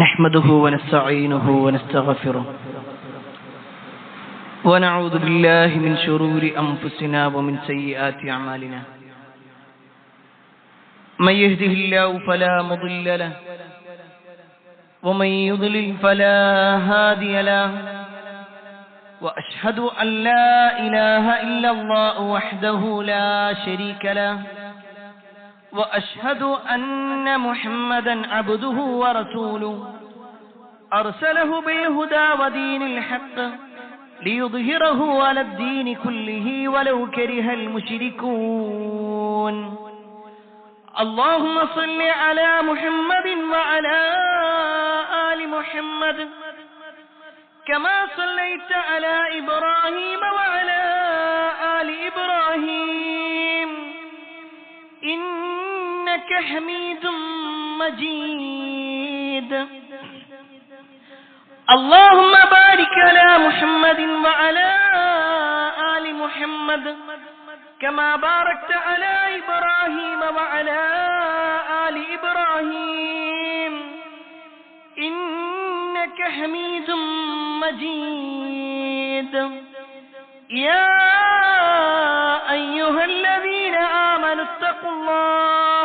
نحمده ونستعينه ونستغفره ونعوذ بالله من شرور أنفسنا ومن سيئات أعمالنا من يهده الله فلا مضل له ومن يضلل فلا هادي له وأشهد أن لا إله إلا الله وحده لا شريك له وأشهد أن محمدا عبده ورسوله أرسله بالهدى ودين الحق ليظهره على الدين كله ولو كره المشركون اللهم صل على محمد وعلى آل محمد كما صليت على إبراهيم وعلى آل إبراهيم إنك حميد مجيد اللهم بارك على محمد وعلى آل محمد كما باركت على إبراهيم وعلى آل إبراهيم إنك حميد مجيد يا أيها الذين آمنوا اتقوا الله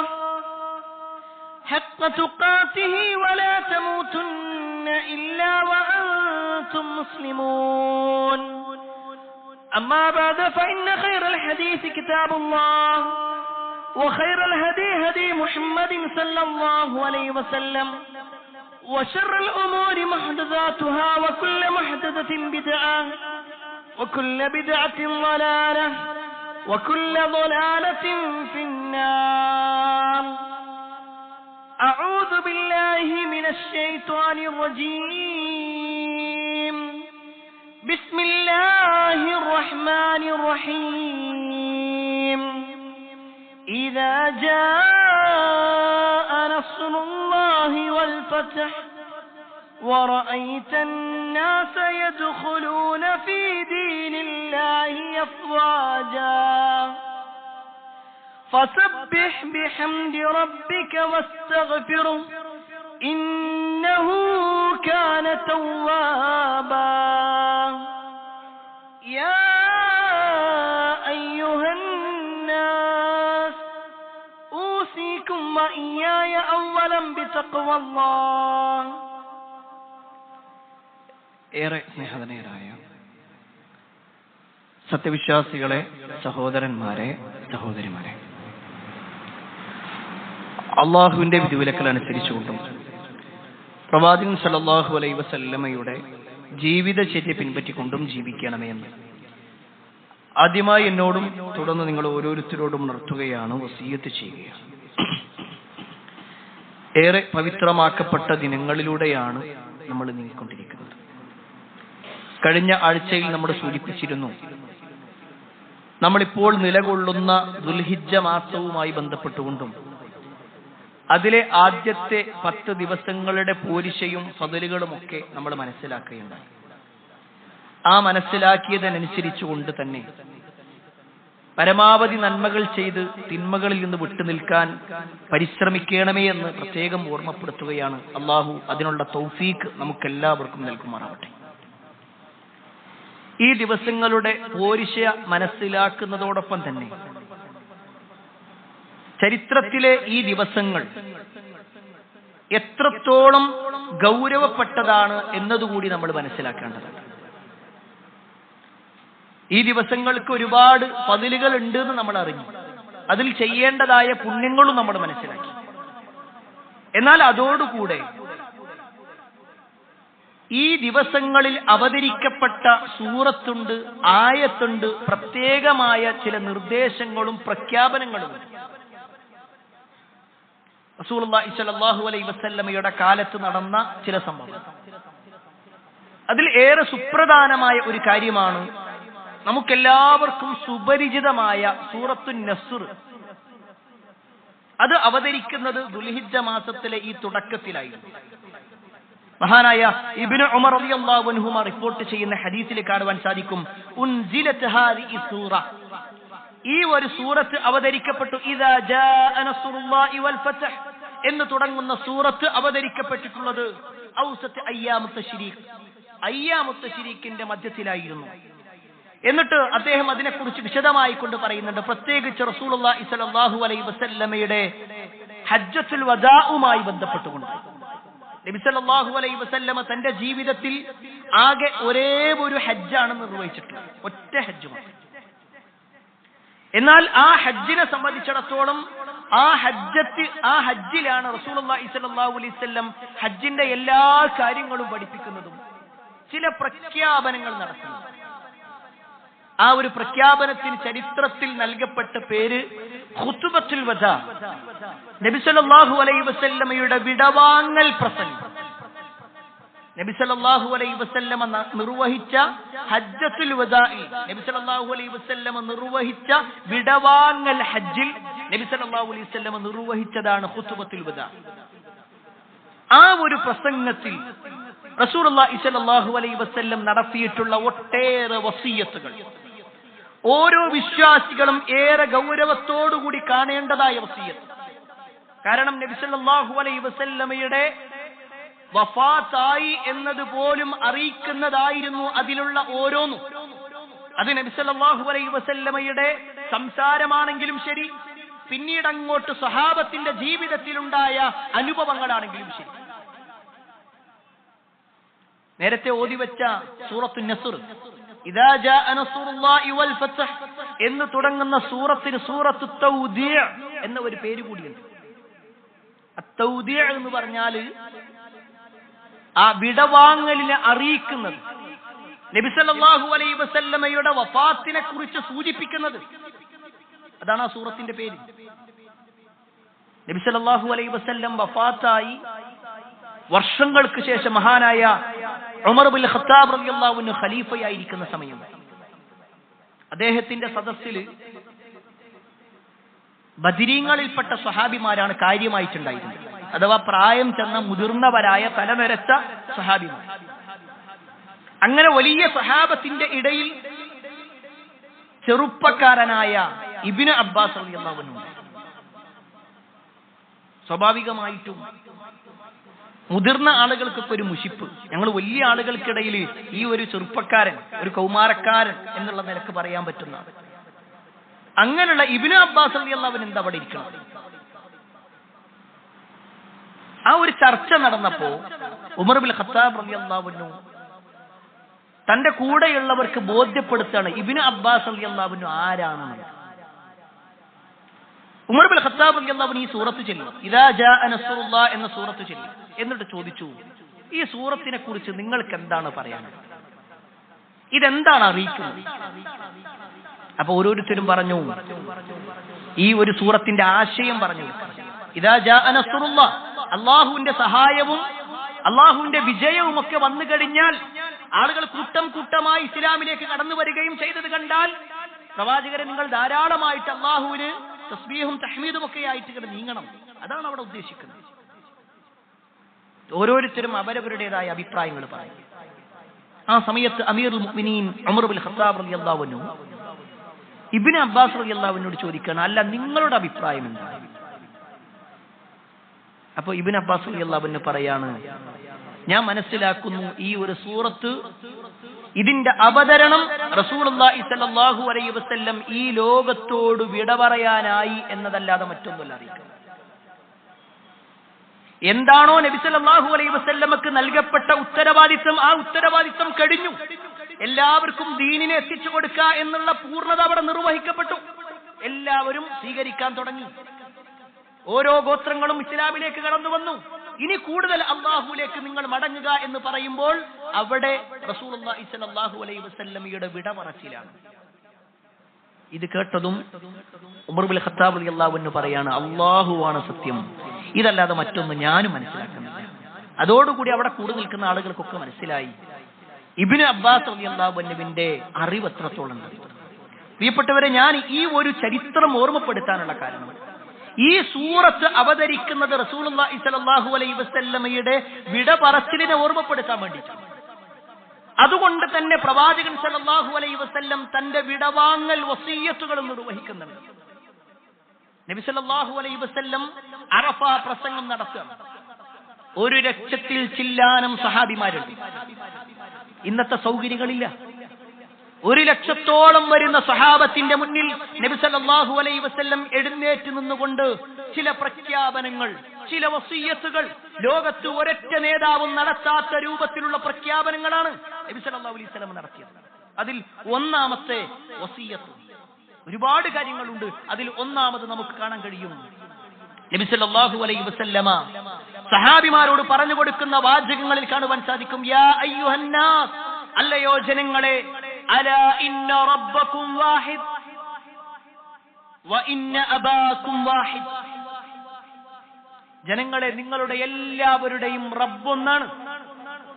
حق تقاته ولا تموتن إلا وأنتم مسلمون أما بعد فإن خير الحديث كتاب الله وخير الهدي هدي محمد صلى الله عليه وسلم وشر الأمور محدثاتها وكل محدثة بدعة وكل بدعة ضلالة وكل ضلالة في النار أعوذ بالله من الشيطان الرجيم بسم الله الرحمن الرحيم إذا جاء نصر الله والفتح ورأيت الناس يدخلون في دين الله أفواجا فسبح بحمد ربك واستغفره إنه كان توابا يا أيها الناس أوصيكم وإياي أولا بتقوى الله ഏറെ സ്നേഹധനീയരായ സത്യവിശ്വാസികളെ, സഹോദരന്മാരെ, സഹോദരിമാരെ, അള്ളാഹുവിന്റെ വിധിവിലക്കൽ അനുസരിച്ചുകൊണ്ടും പ്രവാചകൻ സല്ലല്ലാഹു അലൈഹി വസല്ലമയുടെ ജീവിതചര്യ പിൻപറ്റിക്കൊണ്ടും ജീവിക്കണമേ എന്ന് ആദ്യമായി എന്നോടും തുടർന്ന് നിങ്ങൾ ഓരോരുത്തരോടും ഉണർത്തുകയാണ്, വസിയ്യത്ത് ചെയ്യുകയാണ്. ഏറെ പവിത്രമാക്കപ്പെട്ട ദിനങ്ങളിലൂടെയാണ് നമ്മൾ നീങ്ങിക്കൊണ്ടിരിക്കുന്നത്. കഴിഞ്ഞ ആഴ്ചയിൽ നമ്മൾ സൂചിപ്പിച്ചിരുന്നു, നമ്മളിപ്പോൾ നിലകൊള്ളുന്ന ദുൽഹിജ്ജ മാസവുമായി ബന്ധപ്പെട്ടുകൊണ്ടും അതിലെ ആദ്യത്തെ 10 ദിവസങ്ങളുടെ പോരിശയും ഫദലുകളുമൊക്കെ നമ്മൾ മനസ്സിലാക്കുകയുണ്ടായി. ആ മനസ്സിലാക്കിയതിനനുസരിച്ചുകൊണ്ട് തന്നെ പരമാവധി നന്മകൾ ചെയ്ത് തിന്മകളിൽ നിന്ന് വിട്ടുനിൽക്കാൻ പരിശ്രമിക്കണമേ എന്ന് പ്രത്യേകം ഓർമ്മപ്പെടുത്തുകയാണ്. അള്ളാഹു അതിനുള്ള തൗഫീഖ് നമുക്കെല്ലാവർക്കും നൽകുമാറാവട്ടെ. ഈ ദിവസങ്ങളുടെ പോരിശ മനസ്സിലാക്കുന്നതോടൊപ്പം തന്നെ ചരിത്രത്തിലെ ഈ ദിവസങ്ങൾ എത്രത്തോളം ഗൗരവപ്പെട്ടതാണ് എന്നതുകൂടി നമ്മൾ മനസ്സിലാക്കേണ്ടതുണ്ട്. ഈ ദിവസങ്ങൾക്ക് ഒരുപാട് ഫളിലുകൾ ഉണ്ട് എന്ന് നമ്മൾ അറിഞ്ഞു. അതിൽ ചെയ്യേണ്ടതായ പുണ്യങ്ങളും നമ്മൾ മനസ്സിലാക്കി. എന്നാൽ അതോടുകൂടെ ഈ ദിവസങ്ങളിൽ അവതരിക്കപ്പെട്ട സൂറത്തുണ്ട്, ആയത്തുണ്ട്, പ്രത്യേകമായ ചില നിർദ്ദേശങ്ങളും പ്രഖ്യാപനങ്ങളും. റസൂലുള്ളാഹി സ്വല്ലല്ലാഹു അലൈഹി വസല്ലമയുടെ കാലത്ത് നടന്ന ചില സംഭവങ്ങൾ. അതിൽ ഏറെ സുപ്രധാനമായ ഒരു കാര്യമാണ് നമുക്കെല്ലാവർക്കും സുപരിചിതമായ സൂറത്തുൻ നസ്ർ. അത് അവതരിക്കുന്നത് ദുൽഹിജ്ജ മാസത്തിലെ ഈ തുടക്കത്തിലായിരുന്നു. മഹാനായ ഇബ്നു ഉമർ റളിയല്ലാഹു അൻഹുമ റിപ്പോർട്ട് ചെയ്യുന്ന ഹദീസിൽ കാണുവാൻ സാധിക്കും, ഉൻസിലത് ഹാദിഹി സൂറ, ഈ ഒരു സൂറത്ത് അവതരിക്കപ്പെട്ടു ഇദാ ജാഅ നസ്റുല്ലാഹി വൽ ഫത്ഹ്, എന്ന് തുടങ്ങുന്ന സൂറത്ത് അവതരിക്കപ്പെട്ടിട്ടുള്ളത് ഔസത്ത് അയ്യാമുത്ത ശരീക്കിന്റെ മധ്യത്തിലായിരുന്നു. എന്നിട്ട് അദ്ദേഹം അതിനെക്കുറിച്ച് വിശദമായി കൊണ്ട് പറയുന്നുണ്ട്. പ്രത്യേകിച്ച് റസൂലുള്ളാഹി സ്വല്ലല്ലാഹു അലൈഹി വസല്ലമയുടെ ഹജ്ജത്തുൽ വദാഉമായി ബന്ധപ്പെട്ടുകൊണ്ട് നബി സല്ലല്ലാഹു അലൈഹി വസല്ലമ തന്റെ ജീവിതത്തിൽ ആകെ ഒരേ ഒരു ഹജ്ജാണ് നിർവഹിച്ചിട്ടുള്ളത്, ഒറ്റ ഹജ്ജ് മാത്രം. എന്നാൽ ആ ഹജ്ജിനെ സംബന്ധിച്ചിടത്തോളം ആ ഹജ്ജിലാണ് റസൂലുള്ളാഹി സ്വല്ലല്ലാഹു അലൈഹി വസല്ലം ഹജ്ജിന്റെ എല്ലാ കാര്യങ്ങളും പഠിപ്പിക്കുന്നതും ചില പ്രഖ്യാപനങ്ങൾ നടത്തുന്നത്. ആ ഒരു പ്രഖ്യാപനത്തിന് ചരിത്രത്തിൽ നൽകപ്പെട്ട പേര് ഖുതുബത്തുൽ വദാ, നബി സല്ലല്ലാഹു അലൈഹി വസല്ലമയുടെ വിടവാങ്ങൽ പ്രസംഗം. നബി സല്ലല്ലാഹു അലൈഹി വസല്ലമ നിർവഹിച്ച ഹജ്ജത്തുൽ വദാഇ, നബി സല്ലല്ലാഹു അലൈഹി വസല്ലമ നിർവഹിച്ച വിടവാങ്ങൽ ഹജ്ജിൽ നബി സല്ലല്ലാഹു അലൈഹി വസല്ലമ നിർവഹിച്ചതാണ് ഖുതുബത്തുൽ വദാ. ആ ഒരു പ്രസംഗത്തിൽ റസൂലുള്ളാഹി സ്വല്ലല്ലാഹു അലൈഹി വസല്ലം നടത്തിയിട്ടുള്ള ഒട്ടേറെ വസിയ്യത്തുകൾ ഓരോ വിശ്വാസികളും ഏറെ ഗൗരവത്തോടുകൂടി കാണേണ്ടതായ വസിയ്യത്ത്. കാരണം നബി സല്ലല്ലാഹു അലൈഹി വസല്ലമയുടെ വഫാത്തായി എന്നത് പോലും അറിയിക്കുന്നതായിരുന്നു അതിലുള്ള ഓരോന്നും. അത് നബി സല്ലല്ലാഹു അലൈഹി വസല്ലമയുടെ സംസാരമാണെങ്കിലും ശരി, പിന്നീട് അങ്ങോട്ട് സ്വഹാബത്തിന്റെ ജീവിതത്തിലുണ്ടായ അനുഭവങ്ങളാണെങ്കിലും ശരി. നേരത്തെ ഓതിവെച്ച സൂറത്തുൻ നസ്ർ, ഇദാ ജാഅ നസ്റുല്ലാഹി വൽ ഫത്ഹ് എന്ന് തുടങ്ങുന്ന സൂറത്തിന് സൂറത്തു തൗദീഅ് എന്ന ഒരു പേര് കൂടിയുണ്ട്. അത്തൗദീഅ് എന്ന് പറഞ്ഞാൽ ആ വിടവാങ്ങലിനെ അറിയിക്കുന്നത്, നബി സല്ലല്ലാഹു അലൈഹി വസല്ലമയുടെ വഫാത്തിനെ കുറിച്ച് സൂചിപ്പിക്കുന്നത്. അതാണ് ആ സൂറത്തിന്റെ പേര്. നബി സല്ലല്ലാഹു അലൈഹി വസല്ലം വഫാത്തായി വർഷങ്ങൾക്ക് ശേഷം മഹാനായ ഉമർ ബിൻ ഖത്താബ് റളിയല്ലാഹു അൻഹു ഖലീഫയായിരിക്കുന്ന സമയം അദ്ദേഹത്തിന്റെ സദസ്സിൽ ബദരീങ്ങളിൽപ്പെട്ട സ്വഹാബിമാരാണ് കാര്യമായിട്ടുണ്ടായിരുന്നത്. അഥവാ പ്രായം ചെന്ന മുതിർന്നവരായ തലനിരച്ച സ്വഹാബിമാർ. അങ്ങനെ വലിയ സ്വഹാബത്തിന്റെ ഇടയിൽ ചെറുപ്പക്കാരനായ ഇബ്നു അബ്ബാസ് റളിയല്ലാഹു അൻഹു. സ്വാഭാവികമായിട്ടും മുതിർന്ന ആളുകൾക്കൊക്കെ ഒരു മുഷിപ്പ്, ഞങ്ങൾ വലിയ ആളുകൾക്കിടയിൽ ഈ ഒരു ചെറുപ്പക്കാരൻ, ഒരു കൗമാരക്കാരൻ എന്നുള്ള നിലക്ക് പറയാൻ പറ്റുന്ന അങ്ങനെയുള്ള ഇബ്നു അബ്ബാസ് റളിയല്ലാഹു അൻഹു എന്താ അവിടെ ഇരിക്കണം. ആ ഒരു ചർച്ച നടന്നപ്പോ ഉമർ ബിൻ ഖത്താബ് റളിയല്ലാഹു അൻഹു തന്റെ കൂടെയുള്ളവർക്ക് ബോധ്യപ്പെടുത്താണ് ഇബ്നു അബ്ബാസ് റളിയല്ലാഹു അൻഹു ആരാണെന്ന്. ഉമർ ബിൻ ഖത്താബ് റളിയല്ലാഹു അൻഹു ഈ സൂറത്ത് ചൊല്ലി, ഇദാ ജാഅ നസ്റുല്ലാഹ് എന്ന സൂറത്ത് ചൊല്ലി. എന്നിട്ട് ചോദിച്ചു, ഈ സൂറത്തിനെ കുറിച്ച് നിങ്ങൾക്ക് എന്താണ് പറയാനുള്ളത്, ഇതെന്താണ് അറിയിക്കുന്നത്? അപ്പൊ ഓരോരുത്തരും പറഞ്ഞു, ഈ ഒരു സൂറത്തിന്റെ ആശയം പറഞ്ഞു. ഇദാ ജാഅ നസ്റുല്ലാഹ്, അല്ലാഹുവിന്റെ സഹായവും അല്ലാഹുവിന്റെ വിജയവും ഒക്കെ വന്നു കഴിഞ്ഞാൽ ആളുകൾ കൂട്ടം കൂട്ടമായി ഇസ്ലാമിലേക്ക് കടന്നു വരികയും ചെയ്തത് കണ്ടാൽ പ്രവാചകരെ നിങ്ങൾ ധാരാളമായിട്ട് അല്ലാഹുവിന് തസ്ബീഹും തഹ്മീദും ഒക്കെ ആയിട്ട് നീങ്ങണം. അതാണ് അവിടെ ഉദ്ദേശിക്കുന്നത്. ഓരോരുത്തരും അവരവരുടേതായ അഭിപ്രായങ്ങൾ പറയും. ആ സമയത്ത് അമീറുൽ മുഅ്മിനീൻ ഉമർ ബിൻ ഖത്താബ് റളിയല്ലാഹു അൻഹു ഇബ്നു അബ്ബാസ് റളിയല്ലാഹു അൻഹുവോട് ചോദിക്കുകയാണ്, അല്ല നിങ്ങളുടെ അഭിപ്രായം എന്താണ്? അപ്പൊ ഇബ്നു അബ്ബാസ് റളിയല്ലാഹു അൻഹു പറയാണ്, ഞാൻ മനസ്സിലാക്കുന്നു ഈ ഒരു സൂറത്ത്, ഇതിന്റെ അവതരണം റസൂലുള്ളാഹി സ്വല്ലല്ലാഹു അലൈഹി വസല്ലം ഈ ലോകത്തോട് വിട പറയാനായി എന്നതല്ലാതെ മറ്റൊന്നുമല്ല അറിയിക്കുന്നത്. എന്താണോ നബി സല്ലല്ലാഹു അലൈഹി വസല്ലമക്ക് നൽകപ്പെട്ട ഉത്തരവാദിത്വം, ആ ഉത്തരവാദിത്വം കഴിഞ്ഞു. എല്ലാവർക്കും ദീനിനെ എത്തിച്ചു കൊടുക്കുക എന്നുള്ള പൂർണ്ണത അവിടെ നിർവഹിക്കപ്പെട്ടു. എല്ലാവരും സ്വീകരിക്കാൻ തുടങ്ങി. ഓരോ ഗോത്രങ്ങളും ഇസ്ലാമിലേക്ക് കടന്നു വന്നു. ഇനി കൂടുതൽ അല്ലാഹുവിലേക്ക് നിങ്ങൾ മടങ്ങുക എന്ന് പറയുമ്പോൾ അവിടെ റസൂലുള്ളാഹി സ്വല്ലല്ലാഹു അലൈഹി വസല്ലമയുടെ വിട പറച്ചിലാണ്. ഇത് കേട്ടതും ഉമർ ബിൻ ഖത്താബ് റളിയല്ലാഹു അൻഹു പറയാണ്, അല്ലാഹുവാണ് സത്യം, ഇതല്ലാതെ മറ്റൊന്നും ഞാനും മനസ്സിലാക്കുന്നില്ല. അതോടുകൂടി അവിടെ കൂടി നിൽക്കുന്ന ആളുകൾക്കൊക്കെ മനസ്സിലായി ഇബ്നു അബ്ബാസ് റളിയല്ലാഹു അൻഹുവിന്റെ അറിവ് എത്രത്തോളം. പ്രിയപ്പെട്ടവരെ, ഞാൻ ഈ ഒരു ചരിത്രം ഓർമ്മപ്പെടുത്താനുള്ള കാരണം, ഈ സൂറത്ത് അവതരിക്കുന്നത് റസൂലുള്ളാഹി സ്വല്ലല്ലാഹു അലൈഹി വസല്ലമയുടെ വിട പറച്ചിലിനെ ഓർമ്മപ്പെടുത്താൻ വേണ്ടിയിട്ടാണ്. അതുകൊണ്ട് തന്നെ പ്രവാചകൻ സല്ലല്ലാഹു അലൈഹി വസല്ലം തന്റെ വിടവാങ്ങൽ വസിയ്യത്തുകൾ നിർവഹിക്കുന്നുണ്ട്. നബി സല്ലല്ലാഹു അലൈഹി വസല്ലം അറഫ പ്രസംഗം നടത്തുക. 1 ലക്ഷത്തിൽ ചില്ലാനം സഹാബിമാരുണ്ട്. ഇന്നത്തെ സൗകര്യങ്ങളില്ല. 1 ലക്ഷത്തോളം വരുന്ന സഹാബത്തിന്റെ മുന്നിൽ നബി സല്ലല്ലാഹു അലൈഹി വസല്ലം എഴുന്നേറ്റ് നിന്നുകൊണ്ട് ചില പ്രഖ്യാപനങ്ങൾ, ചില വസിയ്യത്തുകൾ, ലോകത്ത് ഒരൊറ്റ നേതാവും നടത്താത്ത രൂപത്തിലുള്ള പ്രഖ്യാപനങ്ങളാണ് നബി സല്ലല്ലാഹു അലൈഹി വസല്ലം നടത്തിയത്. അതിൽ ഒന്നാമത്തെ വസിയ്യത്ത്, ഒരുപാട് കാര്യങ്ങളുണ്ട്, അതിൽ ഒന്നാമത് നമുക്ക് കാണാൻ കഴിയും. നബി സല്ലല്ലാഹു അലൈഹി വസല്ലമ സഹാബിമാരോട് പറഞ്ഞു കൊടുക്കുന്ന വാചകങ്ങളിൽ കാണുവാൻ സാധിക്കും. യാ അയ്യുഹന്നാസ്, അല്ലയോ ജനങ്ങളെ, അലാ ഇന്ന റബ്ബക്കും വാഹിദ് വ ഇന്ന അബാക്കും വാഹിദ്. ജനങ്ങളെ, നിങ്ങളുടെ എല്ലാവരുടെയും റബ്ബ് ഒന്നാണ്,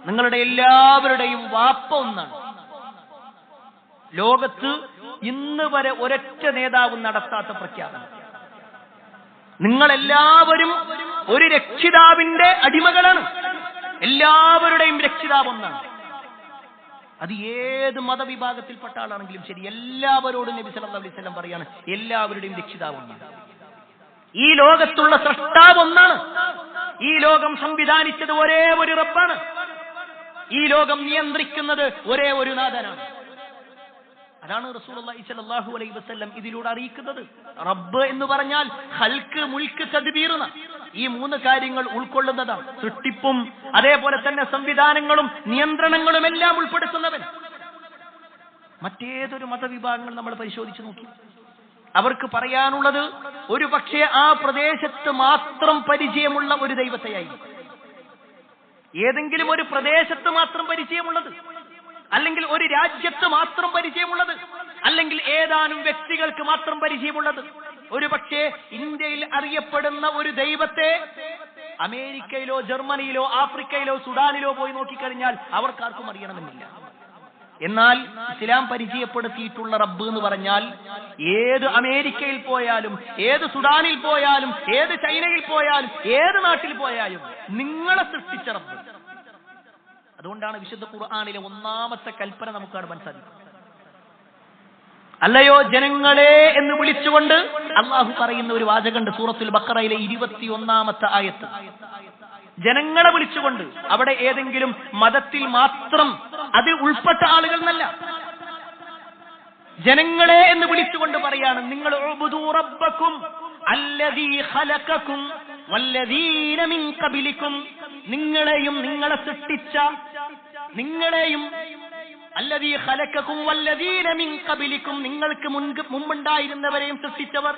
നിങ്ങളുടെ എല്ലാവരുടെയും വാപ്പ ഒന്നാണ്. ലോകത്ത് ഇന്ന് വരെ ഒരൊറ്റ നേതാവും നടത്താത്ത പ്രഖ്യാപനം. നിങ്ങളെല്ലാവരും ഒരു രക്ഷിതാവിന്റെ അടിമകളാണ്. എല്ലാവരുടെയും രക്ഷിതാവ് ഒന്നാണ്. അത് ഏത് മതവിഭാഗത്തിൽപ്പെട്ട ആളാണെങ്കിലും ശരി, എല്ലാവരോടും നബി സല്ലല്ലാഹു അലൈഹി വസല്ലം പറയാണ്, എല്ലാവരുടെയും രക്ഷിതാവ് ഒന്നാണ്. ഈ ലോകത്തുള്ള സൃഷ്ടാവ് ഒന്നാണ്. ഈ ലോകം സംവിധാനിച്ചത് ഒരേ ഒരു റബ്ബാണ്. ഈ ലോകം നിയന്ത്രിക്കുന്നത് ഒരേ ഒരു നാഥനാണ്. അതാണ് റസൂലുള്ളാഹി സ്വല്ലല്ലാഹു അലൈഹി വസല്ലം ഇതിലൂടെ അറിയിക്കുന്നത്. റബ്ബ് എന്ന് പറഞ്ഞാൽ ഖൽഖ്, മുൽക്ക്, തദ്ബീർ, ഈ 3 കാര്യങ്ങൾ ഉൾക്കൊള്ളുന്നതാണ്. സൃഷ്ടിപ്പും അതേപോലെ തന്നെ സംവിധാനങ്ങളും നിയന്ത്രണങ്ങളും എല്ലാം ഉൾപ്പെടുത്തുന്നവൻ. മറ്റേതൊരു മതവിഭാഗങ്ങൾ നമ്മൾ പരിശോധിച്ചു നോക്കി, അവർക്ക് പറയാനുള്ളത് ഒരു പക്ഷേ ആ പ്രദേശത്ത് മാത്രം പരിചയമുള്ള ഒരു ദൈവത്തെയായിരിക്കും. ഏതെങ്കിലും ഒരു പ്രദേശത്ത് മാത്രം പരിചയമുള്ളത്, അല്ലെങ്കിൽ ഒരു രാജ്യത്ത് മാത്രം പരിചയമുള്ളത്, അല്ലെങ്കിൽ ഏതാനും വ്യക്തികൾക്ക് മാത്രം പരിചയമുള്ളത്. ഒരു പക്ഷേ ഇന്ത്യയിൽ അറിയപ്പെടുന്ന ഒരു ദൈവത്തെ അമേരിക്കയിലോ ജർമ്മനിയിലോ ആഫ്രിക്കയിലോ സുഡാനിലോ പോയി നോക്കിക്കഴിഞ്ഞാൽ അവർക്കാർക്കും അറിയണമെന്നില്ല. എന്നാൽ ഇസ്ലാം പരിചയപ്പെടുത്തിയിട്ടുള്ള റബ്ബ് എന്ന് പറഞ്ഞാൽ ഏത് അമേരിക്കയിൽ പോയാലും, ഏത് സുഡാനിൽ പോയാലും, ഏത് ചൈനയിൽ പോയാലും, ഏത് നാട്ടിൽ പോയാലും നിങ്ങളെ സൃഷ്ടിച്ച റബ്ബ്. അതുകൊണ്ടാണ് വിശുദ്ധ ഖുർആനിലെ ഒന്നാമത്തെ കൽപ്പന നമുക്ക് കാണാൻ സാധിക്കും. അല്ലയോ ജനങ്ങളെ എന്ന് വിളിച്ചുകൊണ്ട് അള്ളാഹു പറയുന്ന ഒരു വാചകമുണ്ട് സൂറത്തുൽ ബഖറയിലെ 21-ാമത്തെ ആയത്ത്. ജനങ്ങളെ വിളിച്ചുകൊണ്ട്, അവിടെ ഏതെങ്കിലും മതത്തിൽ മാത്രം അതിൽ ഉൾപ്പെട്ട ആളുകൾ എന്നല്ല, ജനങ്ങളെ എന്ന് വിളിച്ചുകൊണ്ട് പറയാണ്, നിങ്ങൾ ഉബ്ദു റബ്ബക്കും അല്ലദീ ഖലഖക്കും വല്ലദീന മിൻ ഖബലിക്കും. നിങ്ങളെയും നിങ്ങളെ സൃഷ്ടിച്ച, നിങ്ങളെയും അല്ലദീ ഖലഖക്കും വല്ലദീന മിൻ ഖബലിക്കും, നിങ്ങൾക്ക് മുമ്പുണ്ടായിരുന്നവരെയും സൃഷ്ടിച്ചവർ,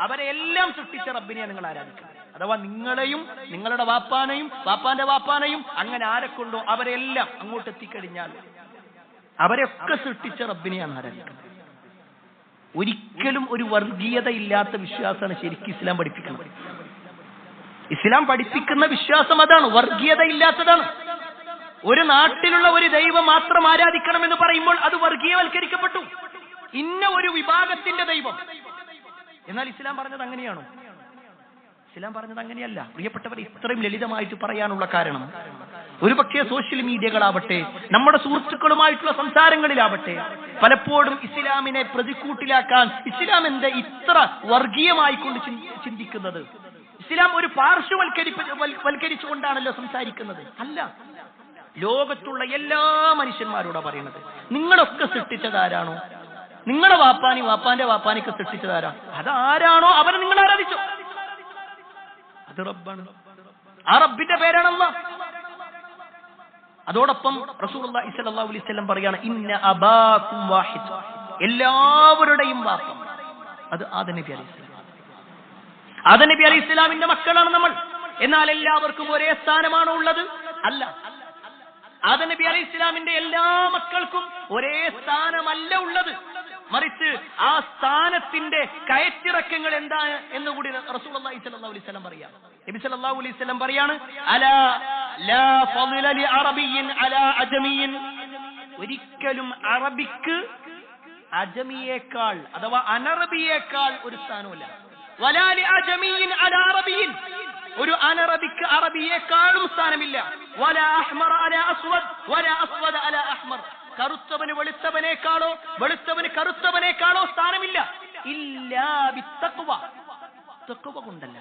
അവരെല്ലാം സൃഷ്ടിച്ച റബ്ബിനെ നിങ്ങൾ ആരാധിക്കുക. അഥവാ നിങ്ങളെയും നിങ്ങളുടെ വാപ്പാനെയും വാപ്പാന്റെ വാപ്പാനെയും അങ്ങനെ ആരെക്കൊണ്ടോ അവരെല്ലാം അങ്ങോട്ട് എത്തിക്കഴിഞ്ഞാൽ അവരെയൊക്കെ സൃഷ്ടിച്ച റബ്ബിനെയാണ് ആരാധിക്കുന്നത്. ഒരിക്കലും ഒരു വർഗീയത ഇല്ലാത്ത വിശ്വാസമാണ് ശരിക്കും ഇസ്ലാം പഠിപ്പിക്കുന്നത്. ഇസ്ലാം പഠിപ്പിക്കുന്ന വിശ്വാസം അതാണ്, വർഗീയത ഇല്ലാത്തതാണ്. ഒരു നാട്ടിലുള്ള ഒരു ദൈവം മാത്രം ആരാധിക്കണമെന്ന് പറയുമ്പോൾ അത് വർഗീയവൽക്കരിക്കപ്പെട്ടു. ഇന്ന ഒരു വിഭാഗത്തിന്റെ ദൈവം. എന്നാൽ ഇസ്ലാം പറഞ്ഞത് അങ്ങനെയാണോ? ഇസ്ലാം പറഞ്ഞത് അങ്ങനെയല്ല. പ്രിയപ്പെട്ടവർ, ഇത്രയും ലളിതമായിട്ട് പറയാനുള്ള കാരണം, ഒരുപക്ഷെ സോഷ്യൽ മീഡിയകളാവട്ടെ, നമ്മുടെ സുഹൃത്തുക്കളുമായിട്ടുള്ള സംസാരങ്ങളിലാവട്ടെ, പലപ്പോഴും ഇസ്ലാമിനെ പ്രതിക്കൂട്ടിലാക്കാൻ ഇസ്ലാം എന്താ ഇത്ര വർഗീയമായിക്കൊണ്ട് ചിന്തിക്കുന്നത്, ഇസ്ലാം ഒരു പാർശ്വവൽക്കരിച്ചുകൊണ്ടാണല്ലോ സംസാരിക്കുന്നത്. അല്ല, ലോകത്തുള്ള എല്ലാ മനുഷ്യന്മാരോടാ പറയുന്നത്, നിങ്ങളൊക്കെ സൃഷ്ടിച്ചതാരാണോ, നിങ്ങളെ വാപ്പാനി വാപ്പാന്റെ വാപ്പാനിക്ക് സൃഷ്ടിച്ചതാരാ, അതാരാണോ അവരെ നിങ്ങൾ ആരാധിച്ചോ. അത് റബ്ബാണ്. ആ റബ്ബിന്റെ പേരാണ് അല്ലാഹ്. അതോടൊപ്പം റസൂലുള്ളാഹി സ്വല്ലല്ലാഹു അലൈഹി വസല്ലം പറയാണ്, ഇന്ന അബാക്കും വാഹിദ്, എല്ലാവരുടെയും വാപ്പ അത് ആദം നബി അലൈഹിസ്സലാം. ആദം നബി അലൈഹിസ്സലാമിന്റെ മക്കളാണ് നമ്മൾ. എന്നാൽ എല്ലാവർക്കും ഒരേ സ്ഥാനമാണോ ഉള്ളത്? അല്ല. ആദം നബി അലൈഹിസ്സലാമിന്റെ എല്ലാ മക്കൾക്കും ഒരേ സ്ഥാനമല്ല ഉള്ളത്. മറിച്ച് ആ സ്ഥാനത്തിന്റെ കയറ്റിറക്കങ്ങൾ എന്താണ് എന്നുകൂടി റസൂലുള്ളാഹി സ്വല്ലല്ലാഹു അലൈഹി വസല്ലം പറയാം. നബി സല്ലല്ലാഹു അലൈഹി വസല്ലം പറയാണ്, അലാ ലാ ഫളില ലി അറബിയ്യിൻ അലാ അജമിയ്യിൻ, ഒരിക്കലും അറബിക്ക് അജമിയേക്കാൾ അഥവാ അനറബിയേക്കാൾ ഒരു സ്ഥാനമില്ല. വലാ ലി അജമിയ്യിൻ അലാ അറബിയ്യിൻ, ഒരു അനറബിക്ക് അറബിയേക്കാളും സ്ഥാനമില്ല. വലാ അഹ്മർ അലാ അസ്വദ് വലാ അസ്വദ് അലാ അഹ്മർ, കറുത്തവന് വെളുത്തവനേക്കാളോ വെളുത്തവന് കറുത്തവനേക്കാളോ സ്ഥാനമില്ല. ഇല്ലാ ബിത്തഖ്വ, തഖ്വ കൊണ്ടല്ല.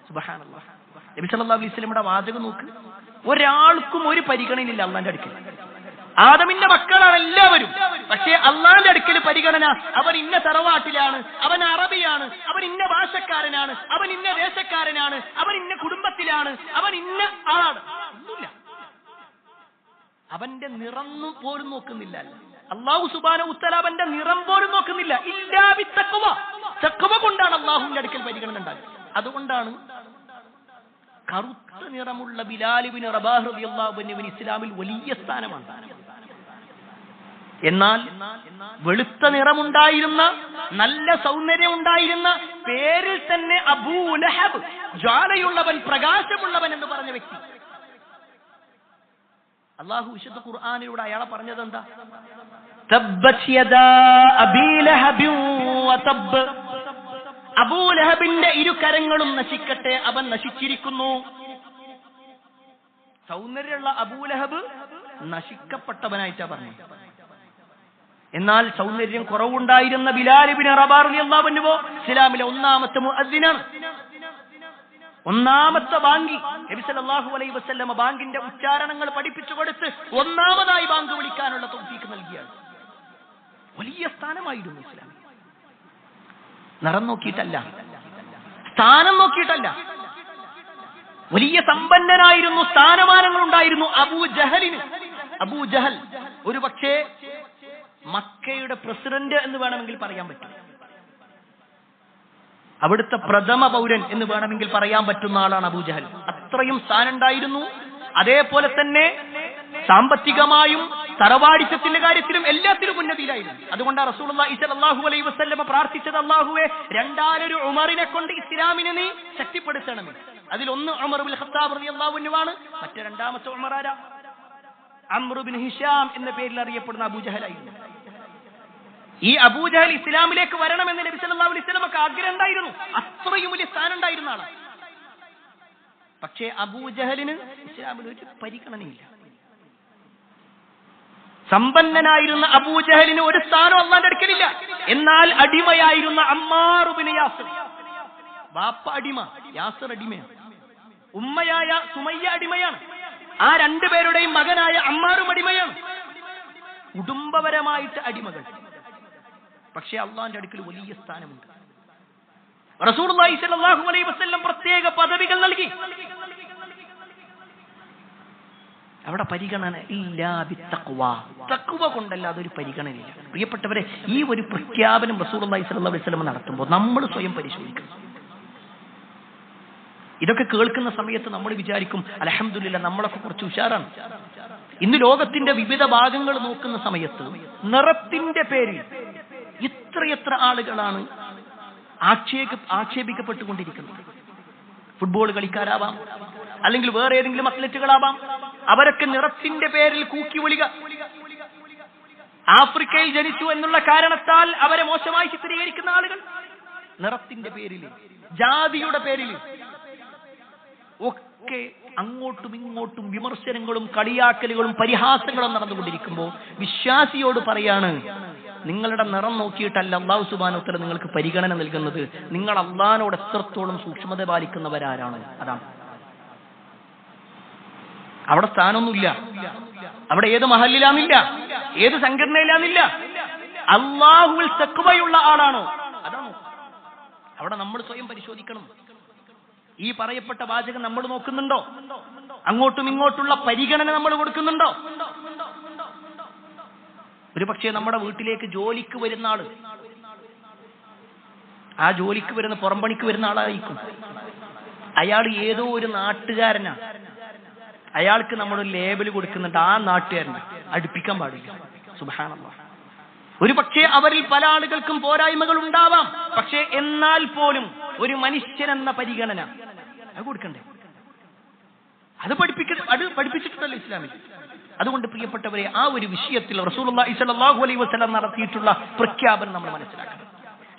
സുബ്ഹാനല്ലാഹ്. നബി സല്ലല്ലാഹു അലൈഹി വസല്ലമയുടെ വാചകം നോക്ക്. ഒരാൾക്കും ഒരു പരിഗണനയില്ല അള്ളാന്റെ അടുക്കൽ. ആദമിന്റെ മക്കളാണ് എല്ലാവരും. പക്ഷേ അള്ളാന്റെ അടുക്കൽ പരിഗണന, അവൻ ഇന്ന തറവാട്ടിലാണ്, അവൻ അറബിയാണ്, അവൻ ഇന്ന ഭാഷക്കാരനാണ്, അവൻ ഇന്ന ദേശക്കാരനാണ്, അവൻ ഇന്ന കുടുംബത്തിലാണ്, അവൻ ഇന്ന ആളാണ്. ഒന്നുമില്ല. അവന്റെ നിറം പോലും നോക്കുന്നില്ല. അല്ലാഹു സുബ്ഹാനഹു വ തആല അവന്റെ നിറം പോലും നോക്കുന്നില്ല. ഇല്ലാ ബിത്തഖ്വ. തഖ്വ കൊണ്ടാണ് അല്ലാഹുവിന്റെ അടുക്കൽ പരിഗണന ഉണ്ടാകുന്നത്. അതുകൊണ്ടാണ് കറുത്ത നിറമുള്ള ബിലാൽ ഇബ്നു റബാഹ് റളിയല്ലാഹു അൻഹു ഇസ്ലാമിൽ വലിയ സ്ഥാനമാണ്. എന്നാൽ വെളുത്ത നിറമുണ്ടായിരുന്ന, നല്ല സൗന്ദര്യം ഉണ്ടായിരുന്ന, പേരിൽ തന്നെ അബൂ ലഹബ്, ജ്വാലയുള്ളവൻ, പ്രകാശമുള്ളവൻ എന്ന് പറഞ്ഞ വ്യക്തി, അല്ലാഹു വിശുദ്ധ ഖുർആനിലൂടെ അയാളെ പറഞ്ഞത് എന്താ? തബ്ബത് യദാ അബീ ലഹബ് വതബ്. അബൂ ലഹബിന്റെ ഇരുകരങ്ങളും നശിക്കട്ടെ, അവൻ നശിച്ചിരിക്കുന്നു. സൗന്ദര്യമുള്ള അബൂ ലഹബ് നശിക്കപ്പെട്ടവനായിട്ടാ പറഞ്ഞു. എന്നാൽ സൗന്ദര്യം കുറവുണ്ടായിരുന്ന ബിലാൽ ഇബ്നു റബാഹ് റളിയല്ലാഹു അൻഹു ഇസ്ലാമിലെ ഒന്നാമത്തെ മുഅദ്ദിനാണ്, ഒന്നാമത്തെ ബാങ്കി. നബി സല്ലല്ലാഹു അലൈഹി വസല്ലം ബാങ്കിന്റെ ഉച്ചാരണങ്ങൾ പഠിപ്പിച്ചു കൊടുത്ത് ഒന്നാമതായി ബാങ്ക് വിളിക്കാനുള്ള തൗഫീഖ് നൽകിയാണ്. വലിയ സ്ഥാനമായിരുന്നു ഇസ്ലാം. നിറം നോക്കിയിട്ടല്ല, സ്ഥാനം നോക്കിയിട്ടല്ല. വലിയ സമ്പന്നനായിരുന്നു, സ്ഥാനമാനങ്ങൾ ഉണ്ടായിരുന്നു അബൂജഹലിന്. അബൂജഹൽ ഒരു പക്ഷേ മക്കയുടെ പ്രസിഡന്റ് എന്ന് വേണമെങ്കിൽ പറയാൻ പറ്റും, അവിടുത്തെ പ്രഥമ പൗരൻ എന്ന് വേണമെങ്കിൽ പറയാൻ പറ്റുന്ന ആളാണ് അബൂജഹൽ. അത്രയും സ്ഥാനം ഉണ്ടായിരുന്നു. അതേപോലെ തന്നെ സാമ്പത്തികമായും തറവാടിത്തത്തിന്റെ കാര്യത്തിലും എല്ലാത്തിലും ഉന്നതിയിലായിരുന്നു. അതുകൊണ്ടാണ് റസൂലുള്ളാഹി സ്വല്ലല്ലാഹു അലൈഹി വസല്ലം പ്രാർത്ഥിച്ചത്, അല്ലാഹുവേ, രണ്ടാലൊരു ഉമറിനെ കൊണ്ട് ഇസ്ലാമിനെ നീ ശക്തിപ്പെടുത്തണമേ. അതിലൊന്ന് ഉമർ ഇബ്നുൽ ഖത്താബ് റളിയല്ലാഹു അൻഹു ആണ്. മറ്റേ രണ്ടാമത്തെ ഉമർ ആരാ? അംർ ഇബ്നു ഹിശാം എന്ന പേരിൽ അറിയപ്പെടുന്ന അബൂജഹലായിരുന്നു. ഈ അബൂജഹൽ ഇസ്ലാമിലേക്ക് വരണമെന്ന് നബി സല്ലല്ലാഹു അലൈഹി വസല്ലമക്ക് ആഗ്രഹം ഉണ്ടായിരുന്നു. അത്രയും വലിയ സ്ഥാനം ഉണ്ടായിരുന്ന ആളാണ്. പക്ഷേ അബൂജഹലിന് ഇസ്ലാമിൽ ഒരു പരിഗണനയില്ല. സമ്പന്നനായിരുന്ന അബൂജഹലിന് ഒരു സ്ഥാനം അല്ലാഹുവിന്റെ അടുക്കലില്ല. എന്നാൽ അടിമയായിരുന്ന അമ്മാർ ഇബ്നു യാസിർ, ബാപ്പ അടിമ, യാസിർ അടിമയാണ്, ഉമ്മയായ സുമയ്യ അടിമയാണ്, ആ രണ്ടുപേരുടെയും മകനായ അമ്മാറും അടിമയാണ്. കുടുംബപരമായിട്ട് അടിമകൾ. പക്ഷേ അള്ളാന്റെ അടുക്കൽ വലിയ സ്ഥാനമുണ്ട്. റസൂലുള്ളാഹി സ്വല്ലല്ലാഹു അലൈഹി വസല്ലം പ്രത്യേക പദവികൾ നൽകി. അവിടെ പരിഗണന ഇല്ലാ ബിത്തഖ്വ. തഖ്വ കൊണ്ടല്ല അതൊരു പരിഗണനയില്ല. പ്രിയപ്പെട്ടവരെ, ഈ ഒരു പ്രഖ്യാപനം റസൂലുള്ളാഹി സ്വല്ലല്ലാഹു അലൈഹി വസല്ലം നടത്തുമ്പോൾ നമ്മൾ സ്വയം പരിശോധിക്കണം. ഇതൊക്കെ കേൾക്കുന്ന സമയത്ത് നമ്മൾ വിചാരിക്കും, അൽഹംദുലില്ലാഹ്, നമ്മളൊക്കെ കുറച്ച് ഉഷാറാണ്. ഇന്ന് ലോകത്തിന്റെ വിവിധ ഭാഗങ്ങൾ നോക്കുന്ന സമയത്ത് നിറത്തിന്റെ പേരിൽ എത്രയെത്ര ആളുകളാണ് ആക്ഷേപിക്കപ്പെട്ടുകൊണ്ടിരിക്കുന്നത്. ഫുട്ബോൾ കളിക്കാരാവാം, അല്ലെങ്കിൽ വേറെ ഏതെങ്കിലും അത്ലറ്റുകളാവാം. അവരൊക്കെ നിറത്തിന്റെ പേരിൽ കൂക്കി വിളിക. ആഫ്രിക്കയിൽ ജനിച്ചു എന്നുള്ള കാരണത്താൽ അവരെ മോശമായി ചിത്രീകരിക്കുന്ന ആളുകൾ, നിറത്തിന്റെ പേരിൽ, ജാതിയുടെ പേരിൽ ഒക്കെ അങ്ങോട്ടും ഇങ്ങോട്ടും വിമർശനങ്ങളും കളിയാക്കലുകളും പരിഹാസങ്ങളും നടന്നുകൊണ്ടിരിക്കുമ്പോൾ വിശ്വാസിയോട് പറയാണ്, നിങ്ങളുടെ നിറം നോക്കിയിട്ടല്ല അല്ലാഹു സുബ്ഹാനഹു വ തആല നിങ്ങൾക്ക് പരിഗണന നൽകുന്നത്. നിങ്ങൾ അല്ലാഹുവിനോട് എത്രത്തോളം സൂക്ഷ്മത പാലിക്കുന്നവരാരാണ്. അതാണ്. അവിടെ സ്ഥാനമൊന്നുമില്ല, അവിടെ ഏത് മഹല്ലിലാന്നില്ല, ഏത് സംഘടനയിലാന്നില്ല. അല്ലാഹുവിൽ തഖ്വയുള്ള ആളാണോ, അതാണ്. അവിടെ നമ്മൾ സ്വയം പരിശോധിക്കണം. ഈ പറയപ്പെട്ട വാചകം നമ്മൾ നോക്കുന്നുണ്ടോ? അങ്ങോട്ടും ഇങ്ങോട്ടുള്ള പരിഗണന നമ്മൾ കൊടുക്കുന്നുണ്ടോ? ഒരു പക്ഷേ നമ്മുടെ വീട്ടിലേക്ക് ജോലിക്ക് വരുന്ന ആള്, ആ ജോലിക്ക് വരുന്ന പുറംപണിക്ക് വരുന്ന ആളായിരിക്കും. അയാൾ ഏതോ ഒരു നാട്ടുകാരനാ, അയാൾക്ക് നമ്മൾ ലേബൽ കൊടുക്കുന്നുണ്ട്, ആ നാട്ടുകാരനെ അടുപ്പിക്കാൻ പാടില്ല. സുബ്ഹാനല്ലാഹ്. ഒരു പക്ഷേ അവരിൽ പല ആളുകൾക്കും പോരായ്മകൾ ഉണ്ടാവാം. പക്ഷേ എന്നാൽ പോലും ഒരു മനുഷ്യൻ എന്ന പരിഗണന അത് കൊടുക്കണ്ടേ? അത് പഠിപ്പിച്ചിട്ടുണ്ടല്ലോ ഇസ്ലാമിൽ. അതുകൊണ്ട് പ്രിയപ്പെട്ടവരെ, ആ ഒരു വിഷയത്തിൽ റസൂലുള്ളാഹി സ്വല്ലല്ലാഹു അലൈഹി വസല്ലം നടത്തിയിട്ടുള്ള പ്രഖ്യാപനം നമ്മൾ മനസ്സിലാക്കണം.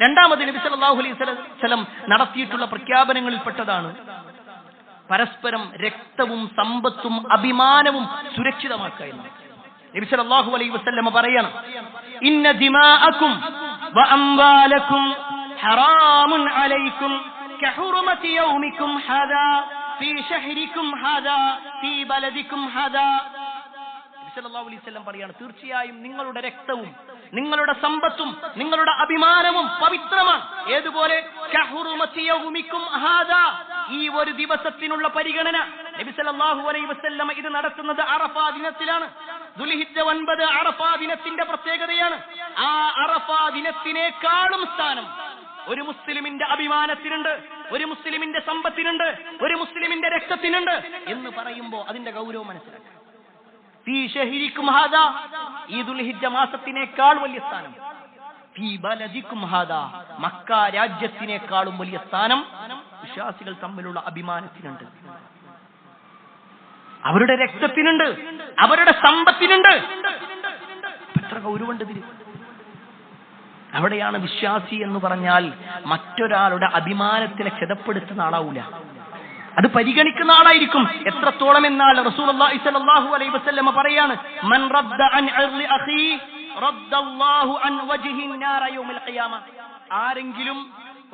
രണ്ടാമത് നബി സല്ലല്ലാഹു അലൈഹി വസല്ലം നടത്തിയിട്ടുള്ള പ്രഖ്യാപനങ്ങളിൽപ്പെട്ടതാണ് പരസ്പരം രക്തവും സമ്പത്തും അഭിമാനവും സുരക്ഷിതമാക്കുക എന്നാണ്. നബി സല്ലല്ലാഹു അലൈഹി വസല്ലം പറയണം, ഇന്ന ദിമാഅക്കും വ അംവാലക്കും ഹറാമുൻ അലൈക്കും കഹുറുമതി യൗമിക്കും ഹാദാ ഫീ ശഹരിക്കും ഹാദാ ഫീ ബലദിക്കും ഹാദാ. സല്ലല്ലാഹു അലൈഹി വസല്ലം പറയാണ്, തീർച്ചയായും നിങ്ങളുടെ രക്തവും നിങ്ങളുടെ സമ്പത്തും നിങ്ങളുടെ അഭിമാനവും പവിത്രമാണ്. ഏതുപോലെ കഹുറുമതി യൗമിക്കും ഹാദാ, ഈ ഒരു ദിവസത്തിനുള്ള പരിഗണന. നബി സല്ലല്ലാഹു അലൈഹി വസല്ലം ഇത് നടത്തുന്നത് അറഫാ ദിനത്തിലാണ്. ദുൽഹിജ്ജ 9 അറഫാ ദിനത്തിന്റെ പ്രത്യേകതയാണ്. ആ അറഫാ ദിനത്തിനേക്കാളും സ്ഥാനം ഒരു മുസ്ലിമിന്റെ അഭിമാനത്തിനുണ്ട്, ഒരു മുസ്ലിമിന്റെ സമ്പത്തിനുണ്ട്, ഒരു മുസ്ലിമിന്റെ രക്തത്തിനുണ്ട് എന്ന് പറയുമ്പോൾ അതിന്റെ ഗൗരവം മനസ്സിലാക്കുക. ഫീ ശഹരിക്കും ഹാദാ, ഈ ദുൽഹിജ്ജ മാസത്തിനേക്കാൾ വലിയ സ്ഥാനം. ഫീ ബലദിക്കും ഹാദാ, മക്ക രാജ്യത്തിനേക്കാളും വലിയ സ്ഥാനം വിശ്വാസികൾ തമ്മിലുള്ള അഭിമാനത്തിനുണ്ട്, അവരുടെ രക്തത്തിനുണ്ട്, അവരുടെ സമ്പത്തിനുണ്ട്. എത്ര ഗൗരവമുണ്ട് ഇതിന്. അവിടെയാണ് വിശ്വാസി എന്ന് പറഞ്ഞാൽ മറ്റൊരാളുടെ അഭിമാനത്തിനെ ക്ഷതപ്പെടുത്തുന്ന ആളാവൂല, അത് പരിഗണിക്കുന്ന ആളായിരിക്കും. എത്രത്തോളം എന്നാൽ റസൂലുള്ളാഹി സ്വല്ലല്ലാഹു അലൈഹി വസല്ലം പറയാണ്, മൻ റദ്ദ അൻ അർളി അഖീ റദ്ദല്ലാഹു അൻ വജ്ഹിൻ നാര യൗമൽ ഖിയാമ. ആരെങ്കിലും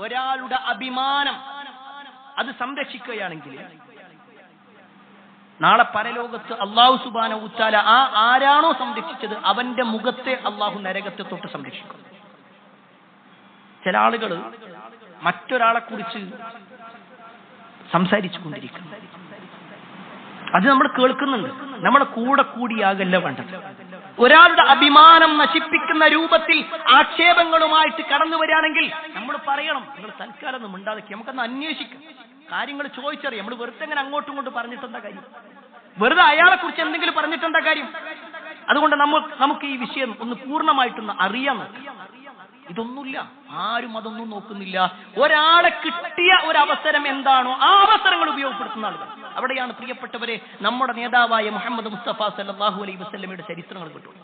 ഒരാളുടെ അഭിമാനം അത് സംരക്ഷിക്കുകയാണെങ്കിൽ നാളെ പരലോകത്ത് അല്ലാഹു സുബ്ഹാനഹു വ തആല ആരാണോ സംരക്ഷിച്ചത് അവന്റെ മുഖത്തെ അല്ലാഹു നരകത്തെ തൊട്ട് സംരക്ഷിക്കും. ചില ആളുകൾ മറ്റൊരാളെ കുറിച്ച് സംസാരിച്ചു കൊണ്ടിരിക്കും, അത് നമ്മൾ കേൾക്കുന്നുണ്ട്, നമ്മുടെ കൂടെ കൂടിയാകല്ല വേണ്ടത്. ഒരാളുടെ അഭിമാനം നശിപ്പിക്കുന്ന രൂപത്തിൽ ആക്ഷേപങ്ങളുമായിട്ട് കടന്നു വരികയാണെങ്കിൽ നമ്മൾ പറയണം, നിങ്ങൾ തൽക്കാലം ഒന്നും ഉണ്ടാക്കി നമുക്കൊന്ന് അന്വേഷിക്കാം, കാര്യങ്ങൾ ചോദിച്ചറിയാം. നമ്മൾ വെറുതെ അങ്ങനെ അങ്ങോട്ടും ഇങ്ങോട്ടും പറഞ്ഞിട്ടെന്താ കാര്യം, വെറുതെ അയാളെ കുറിച്ച് എന്തെങ്കിലും പറഞ്ഞിട്ടെന്താ കാര്യം. അതുകൊണ്ട് നമുക്ക് ഈ വിഷയം ഒന്ന് പൂർണ്ണമായിട്ടൊന്ന് അറിയാൻ നോക്കാം. ഇതൊന്നുമില്ല, ആരും അതൊന്നും നോക്കുന്നില്ല. ഒരാളെ കിട്ടിയ ഒരു അവസരം എന്താണോ ആ അവസരങ്ങൾ ഉപയോഗപ്പെടുത്തുന്ന ആളുകൾ. അവിടെയാണ് പ്രിയപ്പെട്ടവരെ നമ്മുടെ നേതാവായ മുഹമ്മദ് മുസ്തഫ സല്ലല്ലാഹു അലൈഹി വസല്ലമയുടെ ചരിത്രങ്ങൾ കിട്ടും.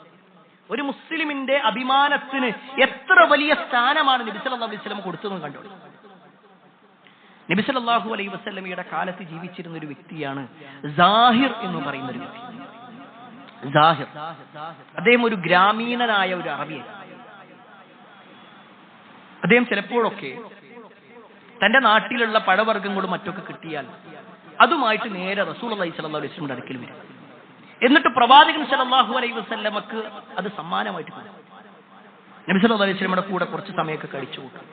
ഒരു മുസ്ലിമിന്റെ അഭിമാനത്തിന് എത്ര വലിയ സ്ഥാനമാണ് നബി സല്ലല്ലാഹു അലൈഹി വസല്ലം കൊടുത്തതെന്ന് കണ്ടോളൂ. നബി സല്ലല്ലാഹു അലൈഹി വസല്ലമയുടെ കാലത്ത് ജീവിച്ചിരുന്ന ഒരു വ്യക്തിയാണ് സാഹിർ എന്ന് പറയുന്ന ഒരു വ്യക്തി. സാഹിർ, അദ്ദേഹം ഒരു ഗ്രാമീണനായ ഒരു അറബിയാണ്. അദ്ദേഹം ചിലപ്പോഴൊക്കെ തന്റെ നാട്ടിലുള്ള പഴവർഗ്ഗങ്ങളും മറ്റൊക്കെ കിട്ടിയാൽ അതുമായിട്ട് നേരെ റസൂലുള്ളാഹി സ്വല്ലല്ലാഹു അലൈഹി വസല്ലമയുടെ അടുക്കൽ വരും. എന്നിട്ട് പ്രവാചകൻ സല്ലല്ലാഹു അലൈഹി വസല്ലമക്ക് അത് സമ്മാനമായിട്ട് കൊടുക്കും. നബി സല്ലല്ലാഹു അലൈഹി വസല്ലമയുടെ കൂടെ കുറച്ച് സമയമൊക്കെ കഴിച്ചു കൂട്ടും.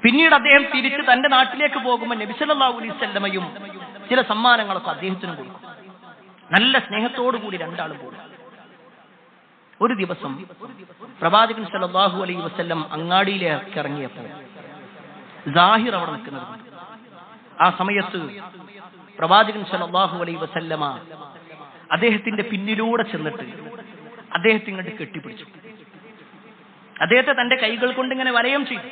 പിന്നീട് അദ്ദേഹം തിരിച്ച് തന്റെ നാട്ടിലേക്ക് പോകുമ്പോൾ നബി സല്ലല്ലാഹു അലൈഹി വസല്ലമയും ചില സമ്മാനങ്ങളൊക്കെ അദ്ദേഹത്തിനും കൊടുക്കും. നല്ല സ്നേഹത്തോടു കൂടി രണ്ടാളും പോകും. ഒരു ദിവസം പ്രവാചകൻ സല്ലല്ലാഹു അലൈഹി വസല്ലം അങ്ങാടിയിലേക്ക് ഇറങ്ങിയപ്പോൾ സാഹിർ അവിടെ നിൽക്കുന്നത്. ആ സമയത്ത് പ്രവാചകൻ സല്ലല്ലാഹു അലൈഹി വസല്ലമ അദ്ദേഹത്തിന്റെ പിന്നിലൂടെ ചെന്നിട്ട് അദ്ദേഹത്തെ ഇങ്ങോട്ട് കെട്ടിപ്പിടിച്ചു. അദ്ദേഹത്തെ തന്റെ കൈകൾ കൊണ്ട് ഇങ്ങനെ വലയം ചെയ്തു.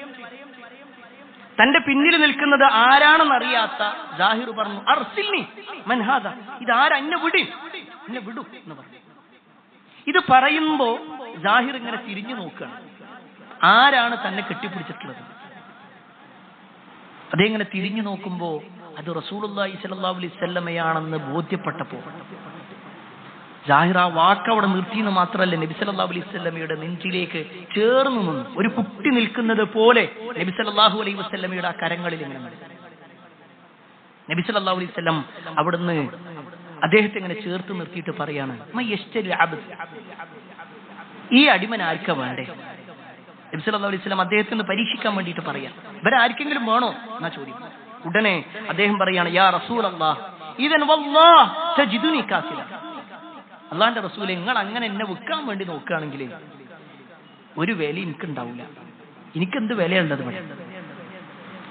തന്റെ പിന്നിൽ നിൽക്കുന്നത് ആരാണെന്നറിയാത്ത സാഹിർ പറഞ്ഞു, അർസിൽനി മൻ ഹാദാ, ഇതാരാ, എന്നെ വിടൂ എന്ന് പറഞ്ഞു. ഇത് പറയുമ്പോ സാഹിർ ഇങ്ങനെ തിരിഞ്ഞു നോക്കുകയാണ്, ആരാണ് തന്നെ കെട്ടിപ്പിടിച്ചിട്ടുള്ളത്. അതേ ഇങ്ങനെ തിരിഞ്ഞു നോക്കുമ്പോ അത് റസൂലുള്ളാഹി സ്വല്ലല്ലാഹു അലൈഹി വസല്ലമയാണെന്ന് ബോധ്യപ്പെട്ടപ്പോ സാഹിർ ആ വാക്ക് അവിടെ നിർത്തിയെന്ന് മാത്രമല്ല, നബി സല്ലല്ലാഹു അലൈഹി വസല്ലമയുടെ നെഞ്ചിലേക്ക് ചേർന്ന് നിന്നു. ഒരു കുട്ടി നിൽക്കുന്നത് പോലെ നബി സല്ലല്ലാഹു അലൈഹി വസല്ലമയുടെ ആ കരങ്ങളിൽ ഇങ്ങനെ നിന്നു. നബി സല്ലല്ലാഹു അലൈഹി വസല്ലം അവിടുന്ന് അദ്ദേഹത്തെ ഇങ്ങനെ ചേർത്ത് നിർത്തിയിട്ട് പറയാണ്, ഈ അടിമൻ ആർക്കാ വേണ്ടേ? നബി സല്ലല്ലാഹു അലൈഹി വസല്ലം അദ്ദേഹത്തിന് പരീക്ഷിക്കാൻ വേണ്ടിയിട്ട് പറയാം, ഇവരാർക്കെങ്കിലും വേണോ എന്നാ ചോദിക്കും. ഉടനെ അദ്ദേഹം പറയാണ്, യാ റസൂലല്ലാഹ് ഇദൻ വല്ലാഹ് തജിദുനി കാസില. അള്ളാന്റെ റസൂലെ, നിങ്ങൾ അങ്ങനെ എന്നെ വിൽക്കാൻ വേണ്ടി നോക്കുകയാണെങ്കിൽ ഒരു വില എനിക്കുണ്ടാവില്ല, എനിക്കെന്ത് വിലയുള്ളത് ഇവിടെ.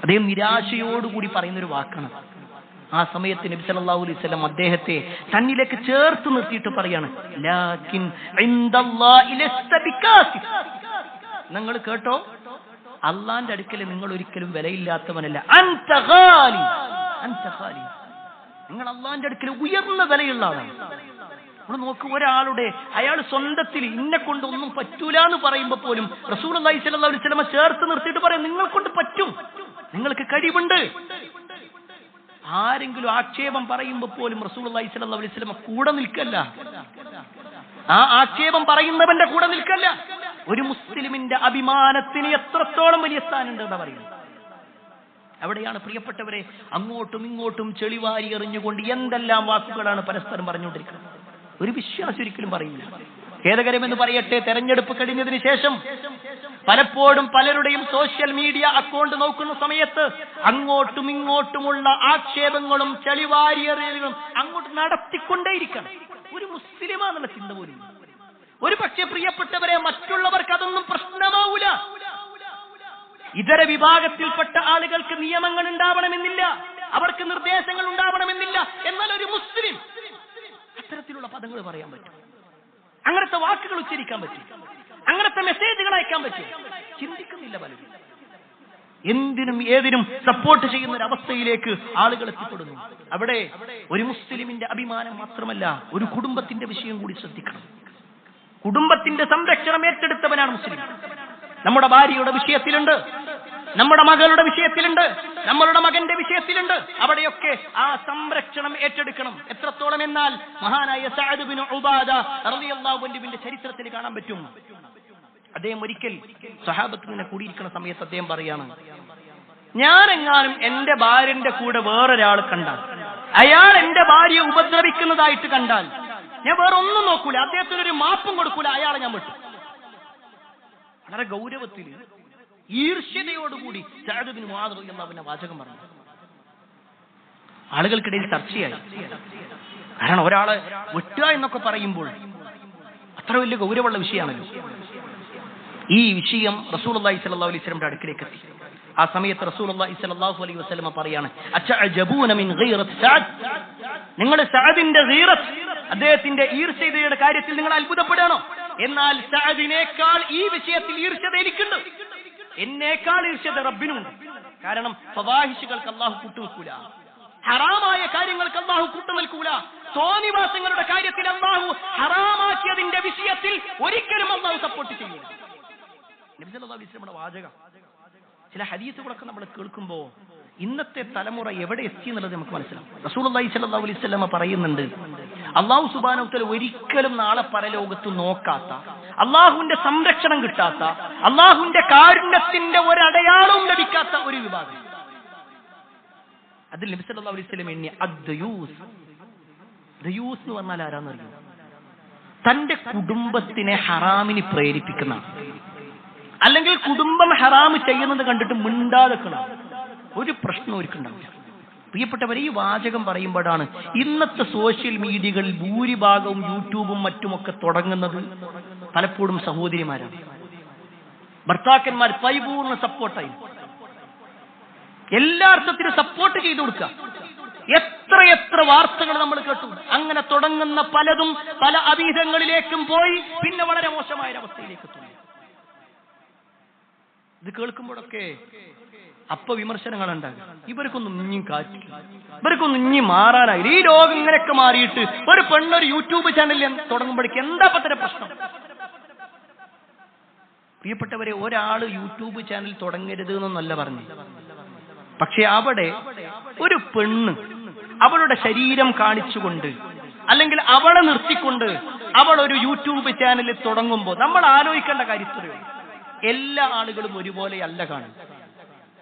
അദ്ദേഹം നിരാശയോടുകൂടി പറയുന്നൊരു വാക്കാണ്. ആ സമയത്ത് നബി സല്ലല്ലാഹു അലൈഹി വസല്ലം അദ്ദേഹത്തെ തന്നിലേക്ക് ചേർത്ത് നിർത്തിയിട്ട് പറയാണ്, ലാകിൻ ഇൻദല്ലാഹി ലസ്ത ബികാസിഫ്. നിങ്ങൾ കേട്ടോ, അള്ളാന്റെ അടുക്കൽ നിങ്ങൾ ഒരിക്കലും വിലയില്ലാത്തവനല്ല. അൻത ഖാലി, നിങ്ങൾ അള്ളാന്റെ അടുക്കൽ ഉയർന്ന വിലയുള്ള ആളാണ്. നമ്മൾ നോക്ക്, ഒരാളുടെ അയാൾ സ്വന്തത്തിൽ ഇന്നെ കൊണ്ട് ഒന്നും പറ്റൂല എന്ന് പറയുമ്പോൾ പോലും റസൂലുള്ളാഹി സ്വല്ലല്ലാഹു അലൈഹി വസല്ലം ചേർത്ത് നിർത്തിയിട്ട് പറയും, നിങ്ങൾ കൊണ്ട് പറ്റും, നിങ്ങൾക്ക് കഴിവുണ്ട്. ആരെങ്കിലും ആക്ഷേപം പറയുമ്പോൾ പോലും റസൂലുള്ളാഹി സ്വല്ലല്ലാഹു അലൈഹി വസല്ലം കൂടെ നിൽക്കല്ല, ആ ആക്ഷേപം പറയുന്നവന്റെ കൂടെ നിൽക്കല്ല. ഒരു മുസ്ലിമിന്റെ അഭിമാനത്തിന് എത്രത്തോളം വലിയ സ്ഥാനമുണ്ട് എന്ന് പറയുന്നത്. അവിടെയാണ് പ്രിയപ്പെട്ടവരെ അങ്ങോട്ടും ഇങ്ങോട്ടും ചെളിവാരി എറിഞ്ഞുകൊണ്ട് എന്തെല്ലാം വാക്കുകളാണ് പരസ്പരം പറഞ്ഞുകൊണ്ടിരിക്കുന്നത്. ഒരു വിശ്വാസം ഒരിക്കലും പറയില്ല. ഖേദകരമെന്ന് പറയട്ടെ, തെരഞ്ഞെടുപ്പ് കഴിഞ്ഞതിന് ശേഷം പലപ്പോഴും പലരുടെയും സോഷ്യൽ മീഡിയ അക്കൗണ്ട് നോക്കുന്ന സമയത്ത് അങ്ങോട്ടും ഇങ്ങോട്ടുമുള്ള ആക്ഷേപങ്ങളും ചെളിവാരിയറിയലുകളും അങ്ങോട്ട് നടത്തിക്കൊണ്ടേയിരിക്കണം. ഒരു മുസ്ലിമാണെന്നുള്ള ചിന്ത പോലും. ഒരു പക്ഷേ പ്രിയപ്പെട്ടവരെ, മറ്റുള്ളവർക്ക് അതൊന്നും പ്രശ്നമാവൂല. ഇതര വിഭാഗത്തിൽപ്പെട്ട ആളുകൾക്ക് നിയമങ്ങൾ ഉണ്ടാവണമെന്നില്ല, അവർക്ക് നിർദ്ദേശങ്ങൾ ഉണ്ടാവണമെന്നില്ല. എന്നാൽ ഒരു മുസ്ലിം അത്തരത്തിലുള്ള പദങ്ങൾ പറയാൻ പറ്റും, അങ്ങനത്തെ വാക്കുകൾ ഉച്ചരിക്കാൻ പറ്റും, അങ്ങനത്തെ മെസ്സേജുകൾ അയക്കാൻ പറ്റും. ചിന്തിക്കുന്നില്ല പലരും. എന്തിനും ഏതിനും സപ്പോർട്ട് ചെയ്യുന്ന ഒരു അവസ്ഥയിലേക്ക് ആളുകൾ എത്തിപ്പെടുന്നു. അവിടെ ഒരു മുസ്ലിമിന്റെ അഭിമാനം മാത്രമല്ല, ഒരു കുടുംബത്തിന്റെ വിഷയം കൂടി ശ്രദ്ധിക്കണം. കുടുംബത്തിന്റെ സംരക്ഷണം ഏറ്റെടുത്തവനാണ് മുസ്ലിം. നമ്മുടെ ഭാര്യയുടെ വിഷയത്തിലുണ്ട്, നമ്മുടെ മകളുടെ വിഷയത്തിലുണ്ട്, നമ്മളുടെ മകന്റെ വിഷയത്തിലുണ്ട്. അവിടെയൊക്കെ ആ സംരക്ഷണം ഏറ്റെടുക്കണം. എത്രത്തോളം എന്നാൽ മഹാനായ സഅദ് ബിൻ ഉബാദ റളിയല്ലാഹു അൻഹുവിന്റെ ചരിത്രത്തിൽ കാണാൻ പറ്റും. അദ്ദേഹം ഒരിക്കൽ സ്വഹാബത്ത് ഇങ്ങനെ കൂടിയിരിക്കുന്ന സമയത്ത് അദ്ദേഹം പറയാണ്, ഞാനെങ്ങാനും എന്റെ ഭാര്യന്റെ കൂടെ വേറൊരാൾ കണ്ടാൽ, അയാൾ എന്റെ ഭാര്യയെ ഉപദ്രവിക്കുന്നതായിട്ട് കണ്ടാൽ, ഞാൻ വേറെ ഒന്നും നോക്കൂല, അദ്ദേഹത്തിനൊരു മാപ്പും കൊടുക്കൂല, അയാളെ ഞാൻ വിട്ടു. വളരെ ഗൗരവത്തിൽ ഈർഷ്യതയോടുകൂടി സഅദ് ബിൻ മുആദ് റളിയല്ലാഹു അൻഹു വാചകം പറഞ്ഞു. ആളുകൾക്കിടയിൽ ചർച്ചയായി. കാരണം ഒരാളെ വിട്ടുക എന്നൊക്കെ പറയുമ്പോൾ അത്ര വലിയ ഗൗരവമുള്ള വിഷയമാണല്ലോ. ഈ വിഷയം റസൂലുള്ളാഹി സ്വല്ലല്ലാഹു അലൈഹി വസല്ലമയുടെ അടുക്കിലേക്ക് എത്തി. ആ സമയത്ത് റസൂലുള്ളാഹി സ്വല്ലല്ലാഹു അലൈഹി വസല്ലമ പറയാണ്, അതഅജബൂന മിൻ ഗൈറത്തി സഅദ്, നിങ്ങൾ സഅദിന്റെ ഗീറത്ത്, അദ്ദേഹത്തിന്റെ ഈർഷ്യതയുടെ കാര്യത്തിൽ നിങ്ങൾ അത്ഭുതപ്പെടുകയാണോ? എന്നാൽ സഅദിനേക്കാൾ ഈ വിഷയത്തിൽ ഈർഷ്യത എനിക്കുണ്ട്, എന്നേക്കാൾ ഈർഷ്യത റബ്ബിനുണ്ട്. കാരണം ഫവാഹിഷുകൾക്ക് അല്ലാഹു കൂട്ടുനിൽക്കൂല, ഹറാമായ കാര്യങ്ങൾക്ക് അല്ലാഹു കൂട്ടുനിൽക്കൂല. തോന്നിവാസങ്ങളുടെ കാര്യത്തിൽ അല്ലാഹു ഹറാമാക്കിയതിന്റെ വിഷയത്തിൽ ഒരിക്കലും അല്ലാഹു സപ്പോർട്ട് ചെയ്യില്ല. നബി സല്ലല്ലാഹു അലൈഹി വസല്ലമയുടെ വാചകം. ചില ഹദീസുകളൊക്കെ നമ്മൾ കേൾക്കുമ്പോൾ ഇന്നത്തെ തലമുറ എവിടെ എത്തി എന്നുള്ളത് നമുക്ക് മനസ്സിലാവും. റസൂലുള്ളാഹി സ്വല്ലല്ലാഹു അലൈഹി വസല്ലമ പറയുന്നുണ്ട്, അല്ലാഹു സുബ്ഹാനഹു വ തആല ഒരിക്കലും നാളെ പരലോകത്ത് നോക്കാത്ത, അല്ലാഹുവിന്റെ സംരക്ഷണം കിട്ടാത്ത, അല്ലാഹുവിന്റെ കാരുണ്യത്തിന്റെ ഒരടയാളവും ലഭിക്കാത്ത ഒരു വിഭാഗം. അതിൽ നബി സല്ലല്ലാഹു അലൈഹി വസല്ലം എണ്ണി അദ്ദയൂസ്. ദയൂസ് എന്ന് പറഞ്ഞാൽ ആരാന്നറിയോ? തന്റെ കുടുംബത്തിനെ ഹറാമിന് പ്രേരിപ്പിക്കുന്ന, അല്ലെങ്കിൽ കുടുംബം ഹറാമ് ചെയ്യുന്നത് കണ്ടിട്ട് മിണ്ടാതെക്കണം, ഒരു പ്രശ്നം ഒരുക്കുണ്ടാവില്ല. പ്രിയപ്പെട്ടവരെ, ഈ വാചകം പറയുമ്പോഴാണ് ഇന്നത്തെ സോഷ്യൽ മീഡിയകളിൽ ഭൂരിഭാഗവും യൂട്യൂബും മറ്റുമൊക്കെ തുടങ്ങുന്നത് പലപ്പോഴും സഹോദരിമാരാണ്. ഭർത്താക്കന്മാർ പരിപൂർണ്ണ സപ്പോർട്ടായി എല്ലാ അർത്ഥത്തിലും സപ്പോർട്ട് ചെയ്തു കൊടുക്കുക. എത്രയെത്ര വാർത്തകൾ നമ്മൾ കേട്ടു. അങ്ങനെ തുടങ്ങുന്ന പലതും പല അഭീതങ്ങളിലേക്കും പോയി പിന്നെ വളരെ മോശമായ അവസ്ഥയിലേക്ക് എത്തുന്നു. ഇത് കേൾക്കുമ്പോഴൊക്കെ അപ്പൊ വിമർശനങ്ങൾ ഉണ്ടാകും. ഇവർക്കൊന്നും ഇഞ്ഞും കാറ്റി, ഇവർക്കൊന്നും ഇഞ്ഞി മാറാനായി. ഈ ലോകം ഇങ്ങനെയൊക്കെ മാറിയിട്ട് ഒരു പെണ്ണൊരു യൂട്യൂബ് ചാനൽ തുടങ്ങുമ്പോഴേക്ക് എന്താ പത്ര പ്രശ്നം? പ്രിയപ്പെട്ടവരെ, ഒരാള് യൂട്യൂബ് ചാനൽ തുടങ്ങരുത് എന്നല്ല പറഞ്ഞു. പക്ഷെ അവിടെ ഒരു പെണ്ണ് അവളുടെ ശരീരം കാണിച്ചുകൊണ്ട്, അല്ലെങ്കിൽ അവളെ നിർത്തിക്കൊണ്ട് അവൾ ഒരു യൂട്യൂബ് ചാനൽ തുടങ്ങുമ്പോൾ നമ്മൾ ആലോചിക്കേണ്ട കാര്യത്തിലോ, എല്ലാ ആളുകളും ഒരുപോലെയല്ല കാണും.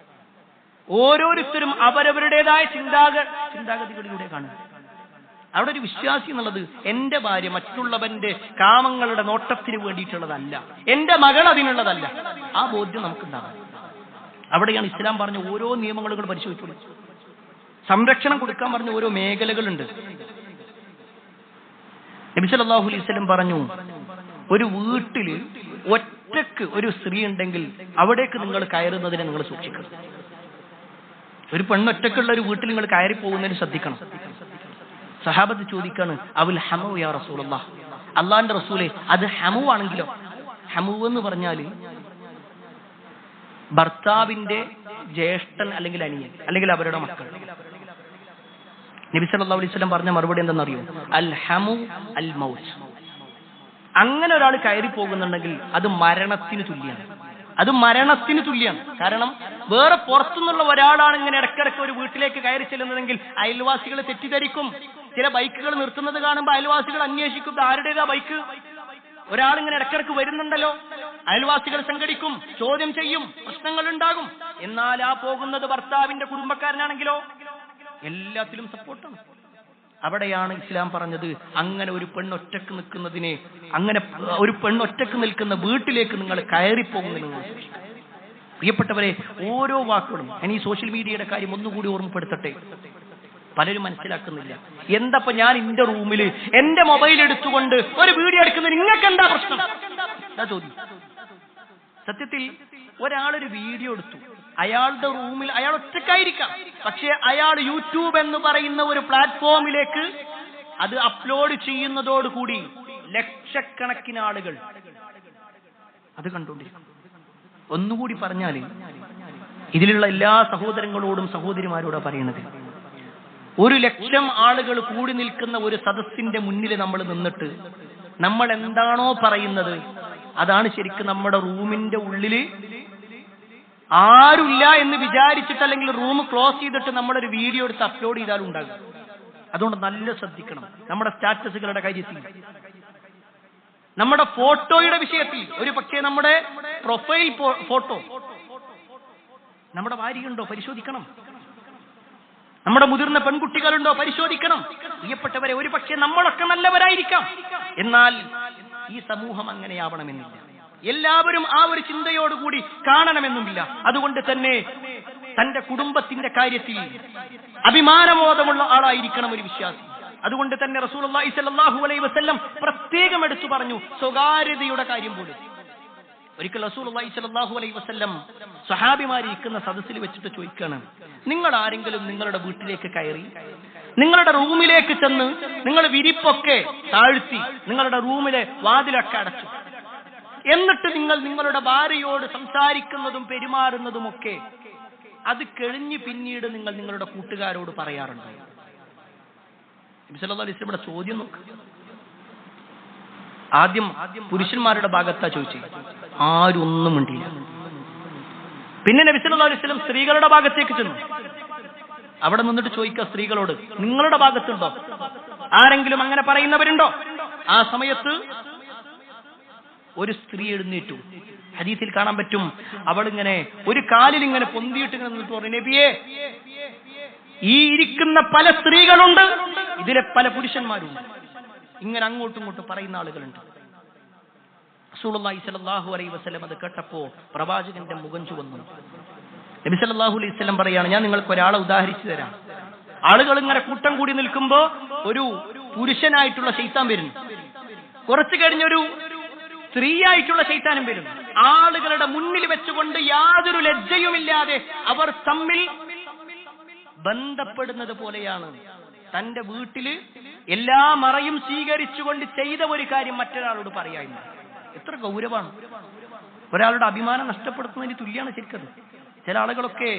ഓരോരുത്തരും അവരവരുടേതായ ചിന്താഗതികളിലൂടെ കാണും. അവിടെ ഒരു വിശ്വാസി എന്നുള്ളത് എന്റെ ഭാര്യ മറ്റുള്ളവന്റെ കാമങ്ങളുടെ നോട്ടത്തിന് വേണ്ടിയിട്ടുള്ളതല്ല, എന്റെ മകൾ അതിനുള്ളതല്ല. ആ ബോധ്യം നമുക്കുണ്ടാകും. അവിടെയാണ് ഇസ്ലാം പറഞ്ഞ ഓരോ നിയമങ്ങളും പരിശോധിച്ചുള്ളൂ. സംരക്ഷണം കൊടുക്കാൻ പറഞ്ഞ ഓരോ മേഖലകളുണ്ട്. നബി സല്ലല്ലാഹു അലൈഹി വസല്ലം പറഞ്ഞു, ഒരു വീട്ടിൽ ഒറ്റക്ക് ഒരു സ്ത്രീ ഉണ്ടെങ്കിൽ അവിടേക്ക് നിങ്ങൾ കയറുന്നതിനെ നിങ്ങൾ സൂക്ഷിക്കണം. ഒരു പെണ്ണൊറ്റക്കുള്ള ഒരു വീട്ടിൽ നിങ്ങൾ കയറി പോകുന്നതിന് ശ്രദ്ധിക്കണം. സഹാബത്ത് ചോദിക്കാണ്, അവൽ ഹമു യാ റസൂലല്ലാഹ്, അള്ളാന്റെ റസൂലെ അത് ഹമു ആണെങ്കിലോ? ഹമു എന്ന് പറഞ്ഞാൽ ഭർത്താവിന്റെ ജ്യേഷ്ഠൻ അല്ലെങ്കിൽ അനിയൻ അല്ലെങ്കിൽ അവരുടെ മക്കൾ. നബി സല്ലല്ലാഹു അലൈഹി വസല്ലം പറഞ്ഞ മറുപടി എന്തെന്നറിയോ? അൽ ഹമു അൽ മൗത്ത്. അങ്ങനെ ഒരാൾ കയറി പോകുന്നുണ്ടെങ്കിൽ അത് മരണത്തിന് തുല്യമാണ്. അത് മരണത്തിന് തുല്യമാണ്. കാരണം വേറെ പുറത്തുനിന്നുള്ള ഒരാളാണ് ഇങ്ങനെ ഇടയ്ക്കിടയ്ക്ക് ഒരു വീട്ടിലേക്ക് കയറി ചെല്ലുന്നതെങ്കിൽ അയൽവാസികൾ തെറ്റിദ്ധരിക്കും. ചില ബൈക്കുകൾ നിർത്തുന്നത് കാണുമ്പോൾ അയൽവാസികൾ അന്വേഷിക്കും, ആരുടേതാ ബൈക്ക്? ഒരാളിങ്ങനെ ഇടയ്ക്കിടയ്ക്ക് വരുന്നുണ്ടല്ലോ. അയൽവാസികൾ സംഘടിക്കും, ചോദ്യം ചെയ്യും, പ്രശ്നങ്ങൾ ഉണ്ടാകും. എന്നാൽ ആ പോകുന്നത് ഭർത്താവിന്റെ കുടുംബക്കാരനാണെങ്കിലോ എല്ലാത്തിലും സപ്പോർട്ടാണ്. അവിടെയാണ് ഇസ്ലാം പറഞ്ഞത്, അങ്ങനെ ഒരു പെണ്ണൊറ്റക്ക് നിൽക്കുന്നതിനെ, അങ്ങനെ ഒരു പെണ്ണൊറ്റക്ക് നിൽക്കുന്ന വീട്ടിലേക്ക് നിങ്ങൾ കയറിപ്പോകുന്നതിന്. പ്രിയപ്പെട്ടവരെ, ഓരോ വാക്കുകളും ഞാൻ ഈ സോഷ്യൽ മീഡിയയുടെ കാര്യം ഒന്നുകൂടി ഓർമ്മപ്പെടുത്തട്ടെ. പലരും മനസ്സിലാക്കുന്നില്ല. എന്തപ്പോ ഞാൻ എന്റെ റൂമിൽ എന്റെ മൊബൈൽ എടുത്തുകൊണ്ട് ഒരു വീഡിയോ എടുക്കുന്നത് നിങ്ങൾക്ക് എന്താ പ്രശ്നം? എന്താ ചോദ്യം? സത്യത്തിൽ ഒരാളൊരു വീഡിയോ എടുത്തു, അയാളുടെ റൂമിൽ അയാൾ ഒറ്റക്കായിരിക്കാം, പക്ഷെ അയാൾ യൂട്യൂബ് എന്ന് പറയുന്ന ഒരു പ്ലാറ്റ്ഫോമിലേക്ക് അത് അപ്ലോഡ് ചെയ്യുന്നതോടുകൂടി ലക്ഷക്കണക്കിന് ആളുകൾ അത് കണ്ടുകൊണ്ടിരിക്കും. ഒന്നുകൂടി പറഞ്ഞാല്, ഇതിലുള്ള എല്ലാ സഹോദരങ്ങളോടും സഹോദരിമാരോടും പറയുന്നത്, 1,00,000 ആളുകൾ കൂടി നിൽക്കുന്ന ഒരു സദസ്സിന്റെ മുന്നിൽ നമ്മൾ നിന്നിട്ട് നമ്മൾ എന്താണോ പറയുന്നത് അതാണ് ശരിക്കും നമ്മുടെ റൂമിന്റെ ഉള്ളില് ആരുമില്ല എന്ന് വിചാരിച്ചിട്ട്, അല്ലെങ്കിൽ റൂം ക്ലോസ് ചെയ്തിട്ട് നമ്മളൊരു വീഡിയോ എടുത്ത് അപ്ലോഡ് ചെയ്താലും ഉണ്ടാകും. അതുകൊണ്ട് നല്ല ശ്രദ്ധിക്കണം. നമ്മുടെ സ്റ്റാറ്റസുകളുടെ കാര്യത്തിൽ, നമ്മുടെ ഫോട്ടോയുടെ വിഷയത്തിൽ, ഒരു പക്ഷേ നമ്മുടെ പ്രൊഫൈൽ ഫോട്ടോ നമ്മുടെ ഭാര്യയുണ്ടോ പരിശോധിക്കണം, നമ്മുടെ മുതിർന്ന പെൺകുട്ടികളുണ്ടോ പരിശോധിക്കണം. പ്രിയപ്പെട്ടവരെ, ഒരു പക്ഷേ നമ്മളൊക്കെ നല്ലവരായിരിക്കാം, എന്നാൽ ഈ സമൂഹം അങ്ങനെയാവണമെന്നില്ല. എല്ലാവരും ആ ഒരു ചിന്തയോടുകൂടി കാണണമെന്നുമില്ല. അതുകൊണ്ട് തന്നെ തന്റെ കുടുംബത്തിന്റെ കാര്യത്തിൽ അഭിമാനബോധമുള്ള ആളായിരിക്കണം ഒരു വിശ്വാസി. അതുകൊണ്ട് തന്നെ റസൂലുള്ളാഹി സ്വല്ലല്ലാഹു അലൈഹി വസല്ലം പ്രത്യേകം എടുത്തു പറഞ്ഞു സ്വകാര്യതയുടെ കാര്യം പോലും. ഒരിക്കൽ റസൂലുള്ളാഹി സ്വല്ലല്ലാഹു അലൈഹി വസല്ലം സ്വഹാബിമാരിരിക്കുന്ന സദസ്സിൽ വെച്ചിട്ട് ചോദിക്കുകയാണ്, നിങ്ങൾ ആരെങ്കിലും നിങ്ങളുടെ വീട്ടിലേക്ക് കയറി നിങ്ങളുടെ റൂമിലേക്ക് ചെന്ന് നിങ്ങൾ വിരിപ്പൊക്കെ താഴ്ത്തി നിങ്ങളുടെ റൂമിലെ വാതിലൊക്കെ അടച്ചു, എന്നിട്ട് നിങ്ങൾ നിങ്ങളുടെ ഭാര്യയോട് സംസാരിക്കുന്നതും പെരുമാറുന്നതുമൊക്കെ അത് കഴിഞ്ഞ് പിന്നീട് നിങ്ങൾ നിങ്ങളുടെ കൂട്ടുകാരോട് പറയാറുണ്ട്? നബി സല്ലല്ലാഹു അലൈഹി വസല്ലം ചോദ്യം നോക്ക്. ആദ്യം പുരുഷന്മാരുടെ ഭാഗത്താ ചോദിച്ചത്, ആരും ഒന്നും മിണ്ടിയില്ല. പിന്നെ നബി സല്ലല്ലാഹു അലൈഹി വസല്ലം സ്ത്രീകളുടെ ഭാഗത്തേക്ക് ചെന്നു. അവിടെ നിന്നിട്ട് ചോദിക്കുക സ്ത്രീകളോട്, നിങ്ങളുടെ ഭാഗത്തുണ്ടോ ആരെങ്കിലും അങ്ങനെ പറയുന്നവരുണ്ടോ? ആ സമയത്ത് ഒരു സ്ത്രീ എഴുന്നേറ്റു. ഹദീസിൽ കാണാൻ പറ്റും, അവളിങ്ങനെ ഒരു കാലിൽ ഇങ്ങനെ പൊന്തിയിട്ട് ഇങ്ങനെ നിന്നിട്ട് പറഞ്ഞു, നബിയേ, ഈ ഇരിക്കുന്ന പല സ്ത്രീകളുണ്ട്, ഇതിലെ പല പുരുഷന്മാരുണ്ട്. ഇങ്ങനെ അങ്ങോട്ടും ഇങ്ങോട്ടും പറയുന്ന ആളുകളുണ്ട്. റസൂലുള്ളാഹി സ്വല്ലല്ലാഹു അലൈഹി വസല്ലം അത് കേട്ടപ്പോ പ്രവാചകന്റെ മുഖം ചുവന്നു. നബി സല്ലല്ലാഹു അലൈഹി വസല്ലം പറയാണ്, ഞാൻ നിങ്ങൾക്ക് ഒരാളെ ഉദാഹരിച്ചു തരാം. ആളുകൾ ഇങ്ങനെ കൂട്ടം കൂടി നിൽക്കുമ്പോ ഒരു പുരുഷനായിട്ടുള്ള ശൈത്താൻ വരുന്നു, കുറച്ചു കഴിഞ്ഞൊരു സ്ത്രീയായിട്ടുള്ള ശൈത്താനും വരും. ആളുകളുടെ മുന്നിൽ വെച്ചുകൊണ്ട് യാതൊരു ലജ്ജയുമില്ലാതെ അവർ തമ്മിൽ ബന്ധപ്പെടുന്നത് പോലെയാണ്. തന്റെ വീട്ടില് എല്ലാ മറയും സ്വീകരിച്ചുകൊണ്ട് ചെയ്ത ഒരു കാര്യം മറ്റൊരാളോട് പറയായിരുന്നു. എത്ര ഗൗരവമാണ്! ഒരാളുടെ അഭിമാനം നഷ്ടപ്പെടുത്തുന്നതിന് തുല്യമാണ് ശരിക്കത്. ചില ആളുകളൊക്കെ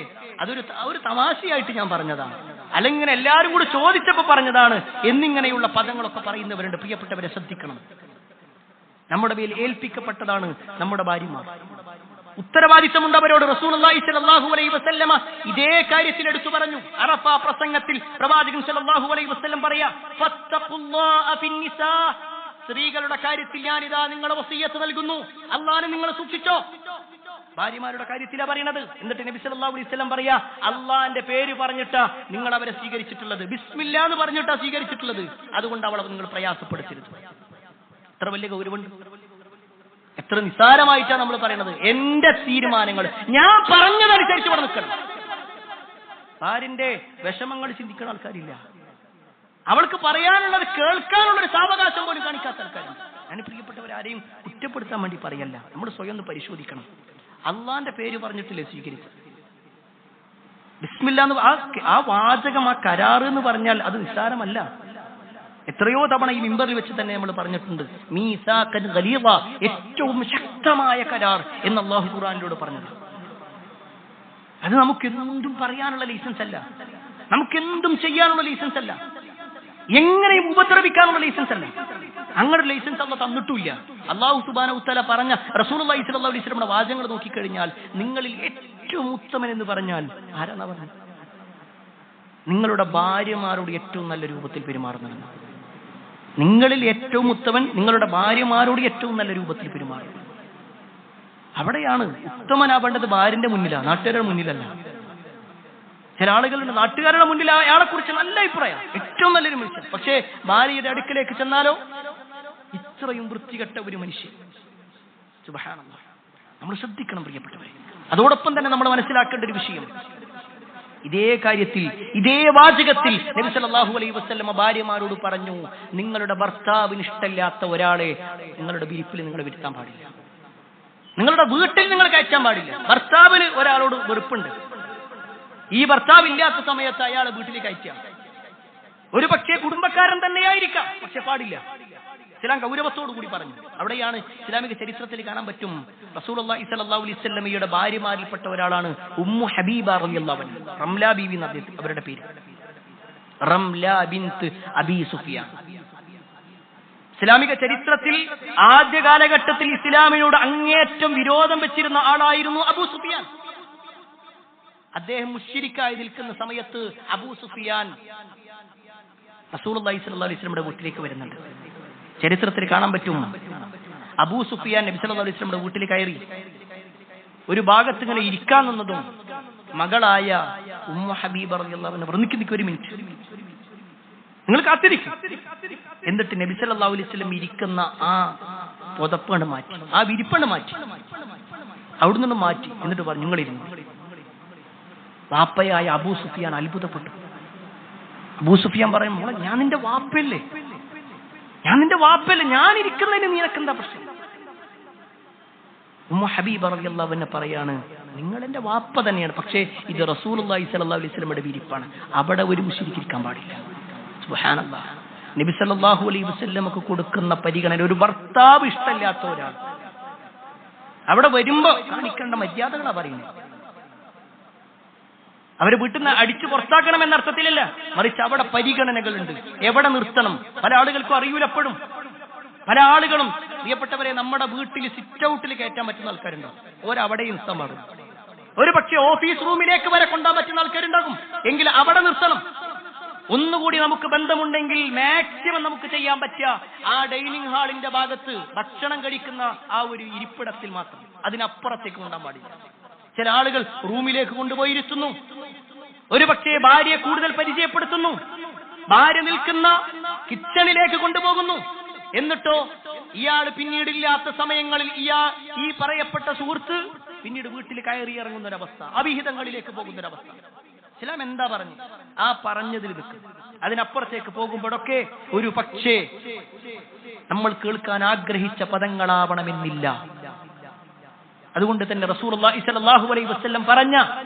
അതൊരു തമാശയായിട്ട് ഞാൻ പറഞ്ഞതാണ്, അല്ലെങ്കിൽ എല്ലാവരും കൂടി ചോദിച്ചപ്പോ പറഞ്ഞതാണ് എന്നിങ്ങനെയുള്ള പദങ്ങളൊക്കെ പറയുന്നവരുണ്ട്. പ്രിയപ്പെട്ടവരെ, ശ്രദ്ധിക്കണം. നമ്മുടെ മേൽ ഏൽപ്പിക്കപ്പെട്ടതാണ് നമ്മുടെ ഭാര്യമാർ. ഉത്തരവാദിത്തമുണ്ട് അവരോട്. റസൂലുള്ളാഹി സ്വല്ലല്ലാഹു അലൈഹി വസല്ലമ ഇതേ കാര്യത്തിൽ എടുത്തു പറഞ്ഞു. അറഫ പ്രസംഗത്തിൽ പ്രവാചകൻ സ്വല്ലല്ലാഹു അലൈഹി വസല്ലം പറയാ, ഫത്തഖുല്ലാഹ ഫിന്നിസാ, സ്ത്രീകളുടെ കാര്യത്തിൽ ഞാനിതാ നിങ്ങളെ വസിയ്യത്ത് നൽകുന്നു, അല്ലാഹനെ നിങ്ങൾ സൂക്ഷിച്ചോ. ഭാര്യമാരുടെ കാര്യത്തിലാ പറയണത്. എന്നിട്ട് നബി സല്ലല്ലാഹു അലൈഹി വസല്ലം പറയാ, അല്ലാഹന്റെ പേര് പറഞ്ഞിട്ടാ നിങ്ങൾ അവരെ സ്വീകരിച്ചിട്ടുള്ളത്, ബിസ്മില്ലാ എന്ന് പറഞ്ഞിട്ടാ സ്വീകരിച്ചിട്ടുള്ളത്, അതുകൊണ്ട് അവളെ നിങ്ങൾ പ്രയാസപ്പെടുത്തരുത്. എത്ര വലിയ ഗൗരവമുണ്ട്! എത്ര നിസ്സാരമായിട്ടാണ് നമ്മൾ പറയണത്. എന്റെ തീരുമാനങ്ങൾ ഞാൻ പറഞ്ഞതനുസരിച്ച് ഇവിടെ നിൽക്കണം. ഭാര്യന്റെ വിഷമങ്ങൾ ചിന്തിക്കുന്ന ആൾക്കാരില്ല. അവൾക്ക് പറയാനുള്ളത് കേൾക്കാനുള്ളൊരു സാവകാശം പോലും കാണിക്കാത്ത ആൾക്കാരുണ്ട്. ഞാൻ പ്രിയപ്പെട്ടവരാരെയും കുറ്റപ്പെടുത്താൻ വേണ്ടി പറയല്ല, നമ്മൾ സ്വയം ഒന്ന് പരിശോധിക്കണം. അള്ളാന്റെ പേര് പറഞ്ഞിട്ടില്ലേ സ്വീകരിച്ചത്? ബിസ്മില്ലാ എന്ന് ആ വാചകം, ആ കരാറ് എന്ന് പറഞ്ഞാൽ അത് നിസ്സാരമല്ല. എത്രയോ തവണ ഈ മിമ്പറിൽ വെച്ച് തന്നെ നമ്മൾ പറഞ്ഞിട്ടുണ്ട്, മീസാഖൻ ഗലീദ, ഏറ്റവും ശക്തമായ കരാർ എന്ന് അല്ലാഹു ഖുർആനിലൂടെ പറഞ്ഞത്. അത് നമുക്കെന്തും പറയാനുള്ള ലൈസൻസ് അല്ല, നമുക്കെന്തും ചെയ്യാനുള്ള ലൈസൻസ് അല്ല, എങ്ങനെയും ഉപദ്രവിക്കാനുള്ള ലൈസൻസ് അല്ല. അങ്ങനെ ലൈസൻസ് അല്ലാഹു തന്നിട്ടില്ല. അല്ലാഹു സുബ്ഹാനഹു വതആല പറഞ്ഞ റസൂലുള്ളാഹി സ്വല്ലല്ലാഹു അലൈഹി വസല്ലമയുടെ വാചകങ്ങൾ നോക്കിക്കഴിഞ്ഞാൽ നിങ്ങളിൽ ഏറ്റവും ഉത്തമൻ എന്ന് പറഞ്ഞാൽ ആരാണ് പറഞ്ഞത്? നിങ്ങളുടെ ഭാര്യമാരോട് ഏറ്റവും നല്ല രൂപത്തിൽ പെരുമാറുന്നതാണ്. നിങ്ങളിൽ ഏറ്റവും ഉത്തമൻ നിങ്ങളുടെ ഭാര്യമാരോട് ഏറ്റവും നല്ല രൂപത്തിൽ പെരുമാറും. അവിടെയാണ് ഉത്തമനാവേണ്ടത്. ഭാര്യന്റെ മുന്നിലാണ്, നാട്ടുകാരുടെ മുന്നിലല്ല. ചില ആളുകളുണ്ട് നാട്ടുകാരുടെ മുന്നിൽ അയാളെ കുറിച്ച് നല്ല അഭിപ്രായം, ഏറ്റവും നല്ലൊരു മനുഷ്യൻ. പക്ഷേ ഭാര്യയുടെ അടുക്കലേക്ക് ചെന്നാലോ ഇത്രയും വൃത്തികെട്ട ഒരു മനുഷ്യൻ. സുബ്ഹാനല്ലാഹ്, നമ്മൾ ശ്രദ്ധിക്കണം പ്രിയപ്പെട്ടവരെ. അതോടൊപ്പം തന്നെ നമ്മൾ മനസ്സിലാക്കേണ്ട ഒരു വിഷയം, ഇതേ കാര്യത്തിൽ ഇതേ വാചകത്തിൽ നബി സല്ലല്ലാഹു അലൈഹി വസല്ലമ ഭാര്യമാരോട് പറഞ്ഞു, നിങ്ങളുടെ ഭർത്താവിന് ഇഷ്ടമില്ലാത്ത ഒരാളെ നിങ്ങളുടെ വിരിപ്പിൽ നിങ്ങൾ വരുത്താൻ പാടില്ല, നിങ്ങളുടെ വീട്ടിൽ നിങ്ങൾ കയറ്റാൻ പാടില്ല. ഭർത്താവിന് ഒരാളോട് വെറുപ്പുണ്ട്, ഈ ഭർത്താവ് ഇല്ലാത്ത സമയത്ത് അയാളെ വീട്ടിൽ കയറ്റാം. ഒരു പക്ഷേ കുടുംബക്കാരൻ തന്നെയായിരിക്കാം, പക്ഷെ പാടില്ല. ഇസ്ലാം ഗൗരവത്തോടു കൂടി പറഞ്ഞു. അവിടെയാണ് ഇസ്ലാമിക ചരിത്രത്തിൽ കാണാൻ പറ്റും, റസൂലുള്ളാഹി സ്വല്ലല്ലാഹു അലൈഹി വസല്ലമയുടെ ഭാര്യമാരിൽപ്പെട്ട ഒരാളാണ് ഉമ്മു ഹബീബ റളിയല്ലാഹു അൻഹ. റംല ബീവി എന്ന അവരുടെ പേര്, റംല ബിൻത്ത് അബീ സുഫിയാൻ. ഇസ്ലാമിക ചരിത്രത്തിൽ ആദ്യ കാലഘട്ടത്തിൽ ഇസ്ലാമിനോട് അങ്ങേയറ്റം വിരോധം വെച്ചിരുന്ന ആളായിരുന്നു അബൂ സുഫിയാൻ. അദ്ദേഹം മുശ്രിക്കായി നിൽക്കുന്ന സമയത്ത് അബൂ സുഫിയാൻ റസൂലുള്ളാഹി സ്വല്ലല്ലാഹു അലൈഹി വസല്ലമയുടെ വീട്ടിലേക്ക് വരുന്നുണ്ട്. ചരിത്രത്തിൽ കാണാൻ പറ്റും, അബൂ സുഫിയാൻ നബി സല്ലല്ലാഹു അലൈഹി വസല്ലമയുടെ വീട്ടിൽ കയറി ഒരു ഭാഗത്ത് ഇങ്ങനെ ഇരിക്കാൻ നിന്നതും മകളായ ഉമ്മു ഹബീബ റളിയല്ലാഹു അൻഹ പറഞ്ഞു, നിൽക്ക് ഒരു മിനിറ്റ്, നിങ്ങൾ കാത്തിരിക്കും. എന്നിട്ട് നബി സല്ലല്ലാഹു അലൈഹി വസല്ലം ഇരിക്കുന്ന ആ പുതപ്പണ് മാറ്റി, ആ വിരിപ്പണ് മാറ്റി, അവിടെ നിന്ന് മാറ്റി. എന്നിട്ട് പറഞ്ഞു, നിങ്ങളിരുന്നു. വാപ്പയായ അബൂ സുഫിയാൻ അത്ഭുതപ്പെട്ടു. അബൂ സുഫിയാൻ പറയും, മോളെ ഞാൻ നിന്റെ വാപ്പയല്ലേ, ഞാൻ ഇരിക്കുന്നതിന് നിനക്കെന്താ പ്രശ്നം? ഉമ്മു ഹബീബ റളിയല്ലാഹു അൻഹ പറയാണ്, നിങ്ങൾ എന്റെ വാപ്പ തന്നെയാണ്, പക്ഷേ ഇത് റസൂലുള്ളാഹി സ്വല്ലല്ലാഹു അലൈഹി വസല്ലമയുടെ വിരിപ്പാണ്, അവിടെ ഒരു മുശ്രിക്ക് ഇരിക്കാൻ പാടില്ല. സുബ്ഹാനല്ലാഹ്, നബി സല്ലല്ലാഹു അലൈഹി വസല്ലമക്ക് കൊടുക്കുന്ന പരിഗണന, ഒരു ഭർത്താവ് ഇഷ്ടമില്ലാത്ത ഒരാൾ അവിടെ വരുമ്പോ കാണിക്കേണ്ട മര്യാദകളാ പറയുന്നത്. അവരെ വീട്ടിൽ നിന്ന് അടിച്ചു പുറത്താക്കണം എന്ന അർത്ഥത്തിലല്ല, മറിച്ച് അവിടെ പരിഗണനകളുണ്ട്, എവിടെ നിർത്തണം. പല ആളുകൾക്കും അറിയൂല. എപ്പോഴും പല ആളുകളും, പ്രിയപ്പെട്ടവരെ, നമ്മുടെ വീട്ടിൽ സിറ്റ് ഔട്ടിൽ കയറ്റാൻ പറ്റുന്ന ആൾക്കാരുണ്ടാവും, ഓരവിടെയും നിർത്താൻ പാടും. ഒരു പക്ഷേ ഓഫീസ് റൂമിലേക്ക് വരെ കൊണ്ടാൻ പറ്റുന്ന ആൾക്കാരുണ്ടാകും, എങ്കിൽ അവിടെ നിർത്തണം. ഒന്നുകൂടി നമുക്ക് ബന്ധമുണ്ടെങ്കിൽ മാക്സിമം നമുക്ക് ചെയ്യാൻ പറ്റുക ആ ഡൈനിങ് ഹാളിന്റെ ഭാഗത്ത് ഭക്ഷണം കഴിക്കുന്ന ആ ഒരു ഇരിപ്പിടത്തിൽ മാത്രം, അതിനപ്പുറത്തേക്ക് കൊണ്ടാൻ പാടില്ല. ചില ആളുകൾ റൂമിലേക്ക് കൊണ്ടുപോയിരുത്തുന്നു, ഒരു പക്ഷേ ഭാര്യയെ കൂടുതൽ പരിചയപ്പെടുത്തുന്നു, ഭാര്യ നിൽക്കുന്ന കിച്ചണിലേക്ക് കൊണ്ടുപോകുന്നു. എന്നിട്ടോ ഇയാൾ പിന്നീടില്ലാത്ത സമയങ്ങളിൽ ഈ പറയപ്പെട്ട സുഹൃത്ത് പിന്നീട് വീട്ടിൽ കയറി ഇറങ്ങുന്നൊരവസ്ഥ, അവിഹിതങ്ങളിലേക്ക് പോകുന്നൊരവസ്ഥ. ഇസ്ലാം എന്താ പറഞ്ഞു? ആ പറഞ്ഞതിൽ നിൽക്കും. അതിനപ്പുറത്തേക്ക് പോകുമ്പോഴൊക്കെ ഒരു പക്ഷേ നമ്മൾ കേൾക്കാൻ ആഗ്രഹിച്ച പദങ്ങളാവണമെന്നില്ല. അതുകൊണ്ട് തന്നെ റസൂലുള്ളാഹി സ്വല്ലല്ലാഹു അലൈഹി വസല്ലം പറഞ്ഞ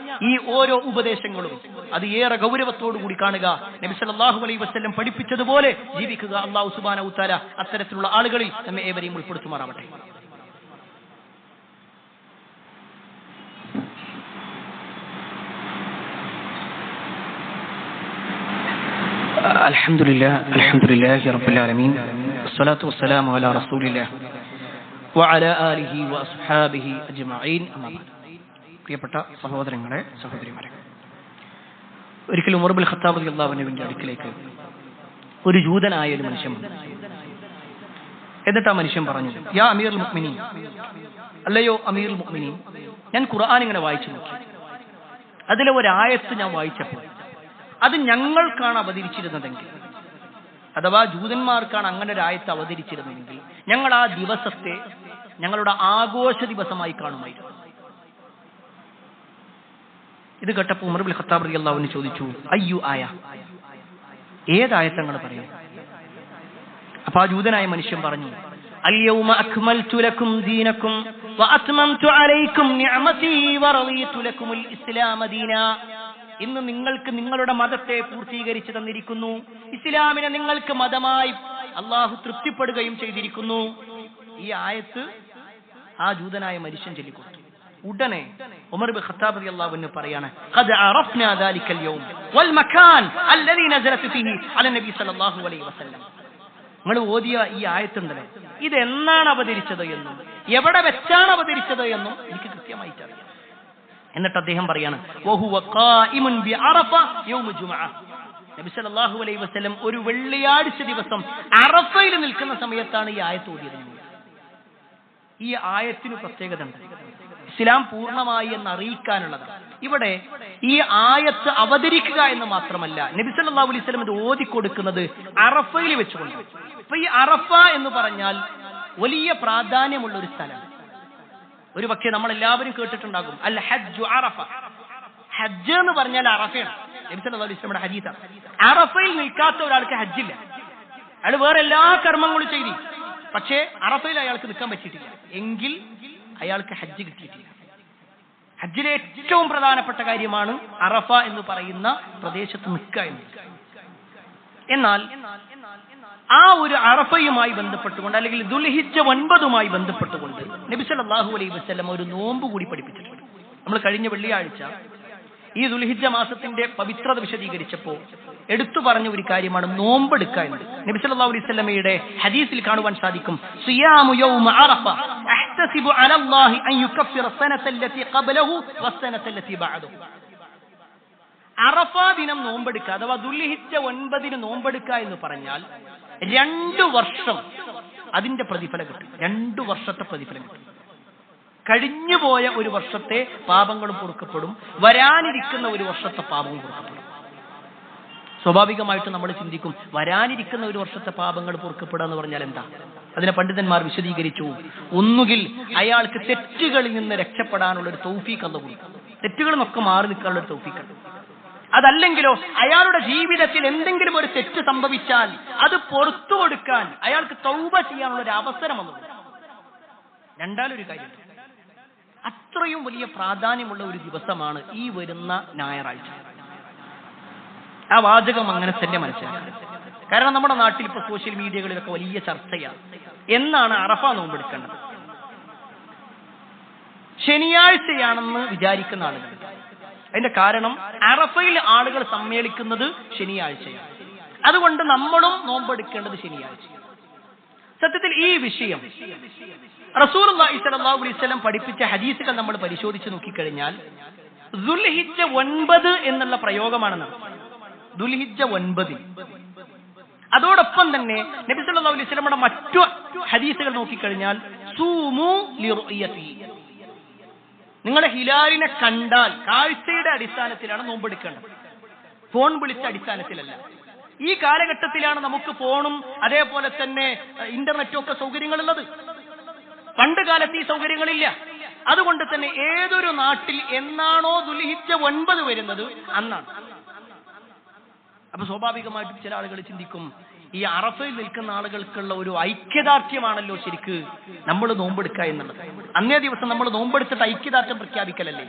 ഈ ഓരോ ഉപദേശങ്ങളും അത് ഏറെ ഗൗരവത്തോടു കൂടി കാണുക, നബി സല്ലല്ലാഹു അലൈഹി വസല്ലം പഠിപ്പിച്ചതുപോലെ ജീവിക്കുക. അല്ലാഹു സുബ്ഹാനഹു വ തആല അത്തരത്തിലുള്ള ആളുകളിൽ നമ്മെ ഏവരെയും ഉൾപ്പെടുത്തുമാറാവട്ടെ. അൽഹംദുലില്ലാഹി റബ്ബിൽ ആലമീൻ വസ്സലാത്തു വസ്സലാമു അലാ റസൂലില്ലാഹ് വഅലാ ആലിഹി വഅസ്ഹാബിഹി അജ്മഈൻ. അമ്മാ ബഅദ്. പ്രിയപ്പെട്ട സഹോദരങ്ങളെ, സഹോദരിമാരെ, ഒരിക്കലും ഉമർ ഇബ്നുൽ ഖത്താബ് റളിയല്ലാഹു അൻഹുവിന്റെ അടുക്കിലേക്ക് ഒരു ജൂതനായ ഒരു മനുഷ്യൻ വന്നു. എന്നിട്ട് ആ മനുഷ്യൻ പറഞ്ഞു, യാ അമീറുൽ മുഅ്മിനീൻ, അല്ലയോ അമീറുൽ മുഅ്മിനീൻ, ഞാൻ ഖുർആൻ ഇങ്ങനെ വായിച്ചു നോക്കി. അതിലെ ഒരു ആയത്ത് ഞാൻ വായിച്ചപ്പോൾ അത് ഞങ്ങൾക്കാണ് അവതരിച്ചിരുന്നതെങ്കിൽ, അഥവാ ജൂതന്മാർക്കാണ് അങ്ങനെ ഒരു ആയത്ത് അവതരിച്ചിരുന്നതെങ്കിൽ, ഞങ്ങൾ ആ ദിവസത്തെ ഞങ്ങളുടെ ആഘോഷ ദിവസമായി കാണുമായിരുന്നു. ഇത് കേട്ടപ്പോൾ ഉമർ ഇബ്നുൽ ഖത്താബ് റളിയല്ലാഹു അൻഹു ചോദിച്ചു, അയ്യു ആയ, ഏതായത്തങ്ങൾ പറയും? അപ്പൊ ആ ജൂതനായ മനുഷ്യൻ പറഞ്ഞു, അൽയൗമ അക്മൽതു ലക്കും ദീനക്കും വഅത്മംതു അലൈക്കും നിഅമതി വറളീതു ലക്കുമുൽ ഇസ്ലാമ ദീനാ. ഇന്ന് നിങ്ങൾക്ക് നിങ്ങളുടെ മതത്തെ പൂർത്തീകരിച്ചു തന്നിരിക്കുന്നു, ഇസ്ലാമിനെ നിങ്ങൾക്ക് മതമായി അള്ളാഹു തൃപ്തിപ്പെടുകയും ചെയ്തിരിക്കുന്നു. ഈ ആയത്ത് ആ ജൂതനായ മനുഷ്യൻ ചൊല്ലിക്കൊടുത്തു. ഉടനെ ഉമർ ഇബ്നുൽ ഖത്താബ് റളിയല്ലാഹു അൻഹു പറയാണ്, ഖദ് അറഫ്നാ ദാലിക്കൽ യൗം വൽ മകാൻ അല്ലദീ നസലത് ഫീഹി അല നബി സല്ലല്ലാഹു അലൈഹി വസല്ലം. നിങ്ങൾ ഓതിയ ഈ ആയത്തുണ്ടല്ലോ, ഇത് എന്നാണ് അവതരിച്ചത് എന്നും എവിടെ വെച്ചാണ് അവതരിച്ചത് എന്നും എനിക്ക് കൃത്യമായിട്ട് അറിയാം. എന്നിട്ട് അദ്ദേഹം പറയാണ്, വഹുവ ഖായിമുൻ ബിഅറഫ യൗമ ജുമുഅ. നബി സല്ലല്ലാഹു അലൈഹി വസല്ലം ഒരു വെള്ളിയാഴ്ച ദിവസം അറഫയിൽ നിൽക്കുന്ന സമയത്താണ് ഈ ആയത്ത് ഓതിയത്. ഈ ആയത്തിന് പ്രത്യേകത ഉണ്ട്. ഇസ്ലാം പൂർണ്ണമായി എന്ന് അറിയിക്കാനുള്ളതാണ്. ഇവിടെ ഈ ആയത്ത് അവതരിക്കുക എന്ന് മാത്രമല്ല, നബി സല്ലല്ലാഹു അലൈഹി വസല്ലം ഇത് ഓതിക്കൊടുക്കുന്നത് അറഫയിൽ വെച്ചുകൊണ്ട്. അപ്പൊ ഈ അറഫ എന്ന് പറഞ്ഞാൽ വലിയ പ്രാധാന്യമുള്ള ഒരു സ്ഥലം. ഒരു പക്ഷേ നമ്മൾ എല്ലാവരും കേട്ടിട്ടുണ്ടാകും, അൽ ഹജ്ജു അറഫ. ഹജ്ജ് എന്ന് പറഞ്ഞാൽ അറഫയാണ്. നബി സല്ലല്ലാഹു അലൈഹി വസല്ലമയുടെ ഹദീസാണ്. അറഫയിൽ നിൽക്കാത്ത ഒരാൾക്ക് ഹജ്ജില്ല. അയാൾ വേറെ എല്ലാ കർമ്മങ്ങളും ചെയ്തു, പക്ഷേ അറഫയിൽ അയാൾക്ക് നിൽക്കാൻ പറ്റിയിട്ടില്ല, എങ്കിൽ അയാൾക്ക് ഹജ്ജ് കിട്ടിയിട്ടില്ല. ഹജ്ജിലെ ഏറ്റവും പ്രധാനപ്പെട്ട കാര്യമാണ് അറഫ എന്ന് പറയുന്ന പ്രദേശത്ത് നിൽക്കുക എന്നത്. എന്നാൽ ആ ഒരു അറഫയുമായി ബന്ധപ്പെട്ടുകൊണ്ട്, അല്ലെങ്കിൽ ദുൽഹിജ്ജ 9 ബന്ധപ്പെട്ടുകൊണ്ട് നബി സല്ലല്ലാഹു അലൈഹി വസല്ലം ഒരു നോമ്പ് കൂടി പഠിപ്പിച്ചിട്ടുണ്ട്. നമ്മൾ കഴിഞ്ഞ വെള്ളിയാഴ്ച ഈ ദുൽഹിജ്ജ മാസത്തിന്റെ പവിത്രത വിശദീകരിച്ചപ്പോൾ എടുത്തു പറഞ്ഞ ഒരു കാര്യമാണ് നോമ്പെടുക്കുക എന്നത്. നബി സല്ലല്ലാഹു അലൈഹി വസല്ലമയുടെ ഹദീസിൽ കാണുവാൻ സാധിക്കും, സിയാമു യൗമ അറഫ അഹ്തസിബു അലല്ലാഹി അൻ യുകഫിറ സനത അല്ലതി ഖബലഹു വസ്സനത അല്ലതി ബഅദഹു. അറഫ ദിനം നോമ്പെടുക്കുക അഥവാ ദുൽഹിജ്ജ 9 നോമ്പെടുക്കുക എന്ന് പറഞ്ഞാൽ 2 വർഷം അതിന്റെ പ്രതിഫലം കിട്ടും. 2 വർഷത്തെ പ്രതിഫലം കിട്ടും. കഴിഞ്ഞുപോയ ഒരു വർഷത്തെ പാപങ്ങളും പൊറുക്കപ്പെടും, വരാനിരിക്കുന്ന ഒരു വർഷത്തെ പാപവും പൊറുക്കപ്പെടും. സ്വാഭാവികമായിട്ട് നമ്മൾ ചിന്തിക്കും, വരാനിരിക്കുന്ന ഒരു വർഷത്തെ പാപങ്ങൾ പൊറുക്കപ്പെടുക എന്ന് പറഞ്ഞാൽ എന്താ? അതിനെ പണ്ഡിതന്മാർ വിശദീകരിച്ചു. ഒന്നുകിൽ അയാൾക്ക് തെറ്റുകളിൽ നിന്ന് രക്ഷപ്പെടാനുള്ള ഒരു തൗഫീഖ് അല്ലാഹു കൊടുക്കും, തെറ്റുകളിൽ നിന്നൊക്കെ മാറി നിൽക്കാനുള്ള ഒരു തൗഫീഖ്. അതല്ലെങ്കിലോ അയാളുടെ ജീവിതത്തിൽ എന്തെങ്കിലും ഒരു തെറ്റ് സംഭവിച്ചാൽ അത് പുറത്തു കൊടുക്കാൻ അയാൾക്ക് തൗബ ചെയ്യാനുള്ള ഒരു അവസരം വന്നു. രണ്ടാലൊരു കാര്യം, അത്രയും വലിയ പ്രാധാന്യമുള്ള ഒരു ദിവസമാണ് ഈ വരുന്ന ഞായറാഴ്ച. ആ വാചകം അങ്ങനെ തന്നെ മനസ്സിലാക്കണം. കാരണം നമ്മുടെ നാട്ടിൽ ഇപ്പൊ സോഷ്യൽ മീഡിയകളിലൊക്കെ വലിയ ചർച്ചയാണ്, എന്നാണ് അറഫ നോമ്പെടുക്കേണ്ടത്. ശനിയാഴ്ചയാണെന്ന് വിചാരിക്കുന്ന ആളുകൾ. അതിന്റെ കാരണം അറഫയിൽ ആളുകൾ സമ്മേളിക്കുന്നത് ശനിയാഴ്ചയാണ്. അതുകൊണ്ട് നമ്മളും നോമ്പെടുക്കേണ്ടത് ശനിയാഴ്ച. സത്യത്തിൽ ഈ വിഷയം റസൂലുള്ളാഹി സ്വല്ലല്ലാഹു അലൈഹി വസല്ലം പഠിപ്പിച്ച ഹദീസുകൾ നമ്മൾ പരിശോധിച്ച് നോക്കിക്കഴിഞ്ഞാൽ ദുൽഹിജ്ജ 9 എന്നുള്ള പ്രയോഗമാണ് നടത്തുന്നത്. ദുൽഹിജ്ജ 9. അതോടൊപ്പം തന്നെ നബി സല്ലല്ലാഹു അലൈഹി വസല്ലമയുടെ മറ്റു ഹദീസുകൾ നോക്കിക്കഴിഞ്ഞാൽ സൂമു ലിറുയതി, നിങ്ങളുടെ ഹിലാലിനെ കണ്ടാൽ കാഴ്ചയുടെ അടിസ്ഥാനത്തിലാണ് നോമ്പെടുക്കേണ്ടത്, ഫോൺ വിളിച്ച അടിസ്ഥാനത്തിലല്ല. ഈ കാലഘട്ടത്തിലാണ് നമുക്ക് ഫോണും അതേപോലെ തന്നെ ഇന്റർനെറ്റും ഒക്കെ സൗകര്യങ്ങളുള്ളത്. പണ്ട് കാലത്ത് ഈ സൗകര്യങ്ങളില്ല. അതുകൊണ്ട് തന്നെ ഏതൊരു നാട്ടിൽ എന്നാണോ ദുൽഹിജ്ജ 9 വരുന്നത് അന്നാണ്. അപ്പൊ സ്വാഭാവികമായിട്ടും ചില ആളുകൾ ചിന്തിക്കും, ഈ അറഫയിൽ നിൽക്കുന്ന ആളുകൾക്കുള്ള ഒരു ഐക്യദാർഢ്യമാണല്ലോ ശരിക്ക് നമ്മൾ നോമ്പെടുക്കുക എന്നുള്ളത്. അന്നേ ദിവസം നമ്മൾ നോമ്പെടുത്തിട്ട് ഐക്യദാർഢ്യം പ്രഖ്യാപിക്കലല്ലേ?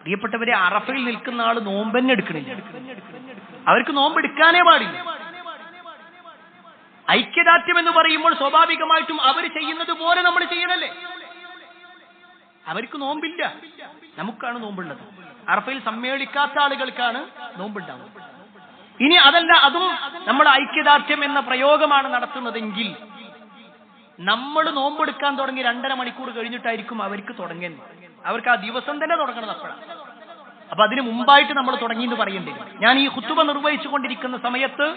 പ്രിയപ്പെട്ടവരെ, അറഫയിൽ നിൽക്കുന്ന ആള് നോമ്പന്നെ എടുക്കണില്ല, അവർക്ക് നോമ്പെടുക്കാനേ പാടില്ല. ഐക്യദാർഢ്യം എന്ന് പറയുമ്പോൾ സ്വാഭാവികമായിട്ടും അവർ ചെയ്യുന്നത് പോലെ നമ്മൾ ചെയ്യണല്ലേ. അവർക്ക് നോമ്പില്ല, നമുക്കാണ് നോമ്പുള്ളത്. അറഫയിൽ സമ്മേളിക്കാത്ത ആളുകൾക്കാണ് നോമ്പുണ്ടാവുന്നത്. ഇനി അതല്ല, അതും നമ്മൾ ഐക്യദാർഢ്യം എന്ന പ്രയോഗമാണ് നടത്തുന്നതെങ്കിൽ നമ്മൾ നോമ്പെടുക്കാൻ തുടങ്ങി 2.5 മണിക്കൂർ കഴിഞ്ഞിട്ടായിരിക്കും അവർക്ക് തുടങ്ങുന്നത്. അവർക്ക് ആ ദിവസം തന്നെ തുടങ്ങണത് അപ്പോഴാണ്. അപ്പൊ അതിന് മുമ്പായിട്ട് നമ്മൾ തുടങ്ങി എന്ന് പറയേണ്ടി വരും. ഞാൻ ഈ ഖുതുബ നിർവഹിച്ചു കൊണ്ടിരിക്കുന്ന സമയത്ത്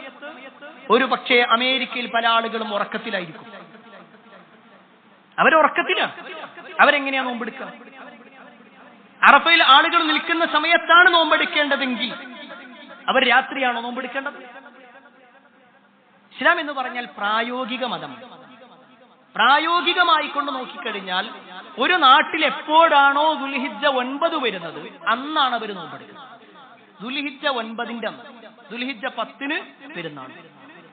ഒരു പക്ഷേ അമേരിക്കയിൽ പല ആളുകളും ഉറക്കത്തിലായിരിക്കും. അവരുറക്കത്തിലാണ്. അവരെങ്ങനെയാ നോമ്പെടുക്കുക? അറഫയിൽ ആളുകൾ നിൽക്കുന്ന സമയത്താണ് നോമ്പെടുക്കേണ്ടതെങ്കിൽ അവർ രാത്രിയാണോ നോമ്പെടുക്കേണ്ടത്? ഇസ്ലാം എന്ന് പറഞ്ഞാൽ പ്രായോഗിക മതം. പ്രായോഗികമായി കൊണ്ട് നോക്കിക്കഴിഞ്ഞാൽ ഒരു നാട്ടിൽ എപ്പോഴാണോ ദുൽഹിജ്ജ 9 വരുന്നത് അന്നാണ് അവർ നോമ്പെടുക്കുന്നത്. ദുൽഹിജ്ജ 9ന്റെ അന്ന്, ദുൽഹിജ്ജ 10 പെരുന്നാൾ.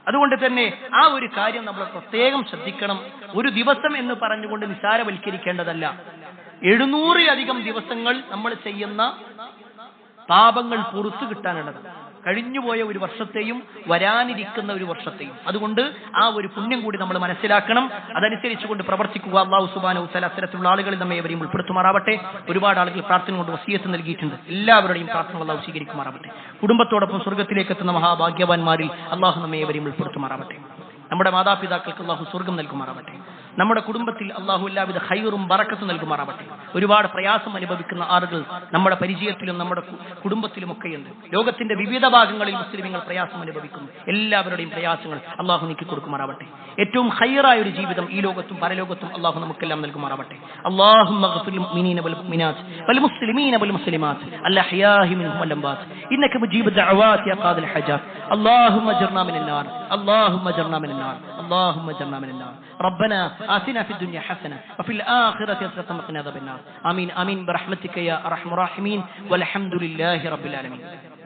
അതുകൊണ്ട് തന്നെ ആ ഒരു കാര്യം നമ്മൾ പ്രത്യേകം ശ്രദ്ധിക്കണം. ഒരു ദിവസം എന്ന് പറഞ്ഞുകൊണ്ട് നിസ്സാരവൽക്കരിക്കേണ്ടതല്ല. 700-ലധികം ദിവസങ്ങൾ നമ്മൾ ചെയ്യുന്ന പാപങ്ങൾ പുറത്തു കിട്ടാനുള്ളത്, കഴിഞ്ഞുപോയ ഒരു വർഷത്തെയും വരാനിരിക്കുന്ന ഒരു വർഷത്തെയും. അതുകൊണ്ട് ആ ഒരു പുണ്യം കൂടി നമ്മൾ മനസ്സിലാക്കണം. അതനുസരിച്ചുകൊണ്ട് പ്രവർത്തിക്കുക. അല്ലാഹു സുബ്ഹാനഹു വ തആല അത്തരത്തിലുള്ള ആളുകളിൽ നമ്മെ ഏവരെയും ഉൾപ്പെടുത്തുമാറാവട്ടെ. ഒരുപാട് ആളുകൾ പ്രാർത്ഥന കൊണ്ട് വസിയത്ത് നൽകിയിട്ടുണ്ട്. എല്ലാവരുടെയും പ്രാർത്ഥന അല്ലാഹു സ്വീകരിക്കുമാറാവട്ടെ. കുടുംബത്തോടൊപ്പം സ്വർഗ്ഗത്തിലേക്ക് എത്തുന്ന മഹാഭാഗ്യവാന്മാരിൽ അല്ലാഹു നമ്മെ ഏവരെയും ഉൾപ്പെടുത്തുമാറാവട്ടെ. നമ്മുടെ മാതാപിതാക്കൾക്ക് അല്ലാഹു സ്വർഗ്ഗം നൽകുമാറാവട്ടെ. നമ്മുടെ കുടുംബത്തിൽ അള്ളാഹു എല്ലാവിധ ഖൈറും ബറക്കത്തും നൽകുമാറാവട്ടെ. ഒരുപാട് പ്രയാസം അനുഭവിക്കുന്ന ആളുകൾ നമ്മുടെ പരിചയത്തിലും നമ്മുടെ കുടുംബത്തിലുമൊക്കെയുണ്ട്. ലോകത്തിന്റെ വിവിധ ഭാഗങ്ങളിൽ മുസ്ലിമീങ്ങൾ പ്രയാസം അനുഭവിക്കുന്നു. എല്ലാവരുടെയും പ്രയാസങ്ങൾ അള്ളാഹു നീക്കി കൊടുക്കുമാറാവട്ടെ. ഏറ്റവും ഖൈറായ ഒരു ജീവിതം ഈ ലോകത്തും പരലോകത്തും അള്ളാഹു നമുക്കെല്ലാം നൽകുമാറാവട്ടെ. അല്ലാഹുമ്മ ഗ്ഫിർ ലിൽ മുഅ്മിനീന വൽ മുഅ്മിനാത്ത് വൽ മുസ്ലിമീന വൽ മുസ്ലിമാത്ത് അൽഅഹ്യാഇ മിൻഹും വൽ അംവാത്ത് ഇന്നക മുജീബു ദഅവാതി യാ ഖാദിൽ ഹജാത്ത് اللهم اجرنا من النار اللهم اجرنا من النار اللهم اجرنا من النار ربنا آتنا في الدنيا حسنة وفي الآخرة حسنة وقنا عذاب النار آمين آمين برحمتك يا أرحم الراحمين والحمد لله رب العالمين.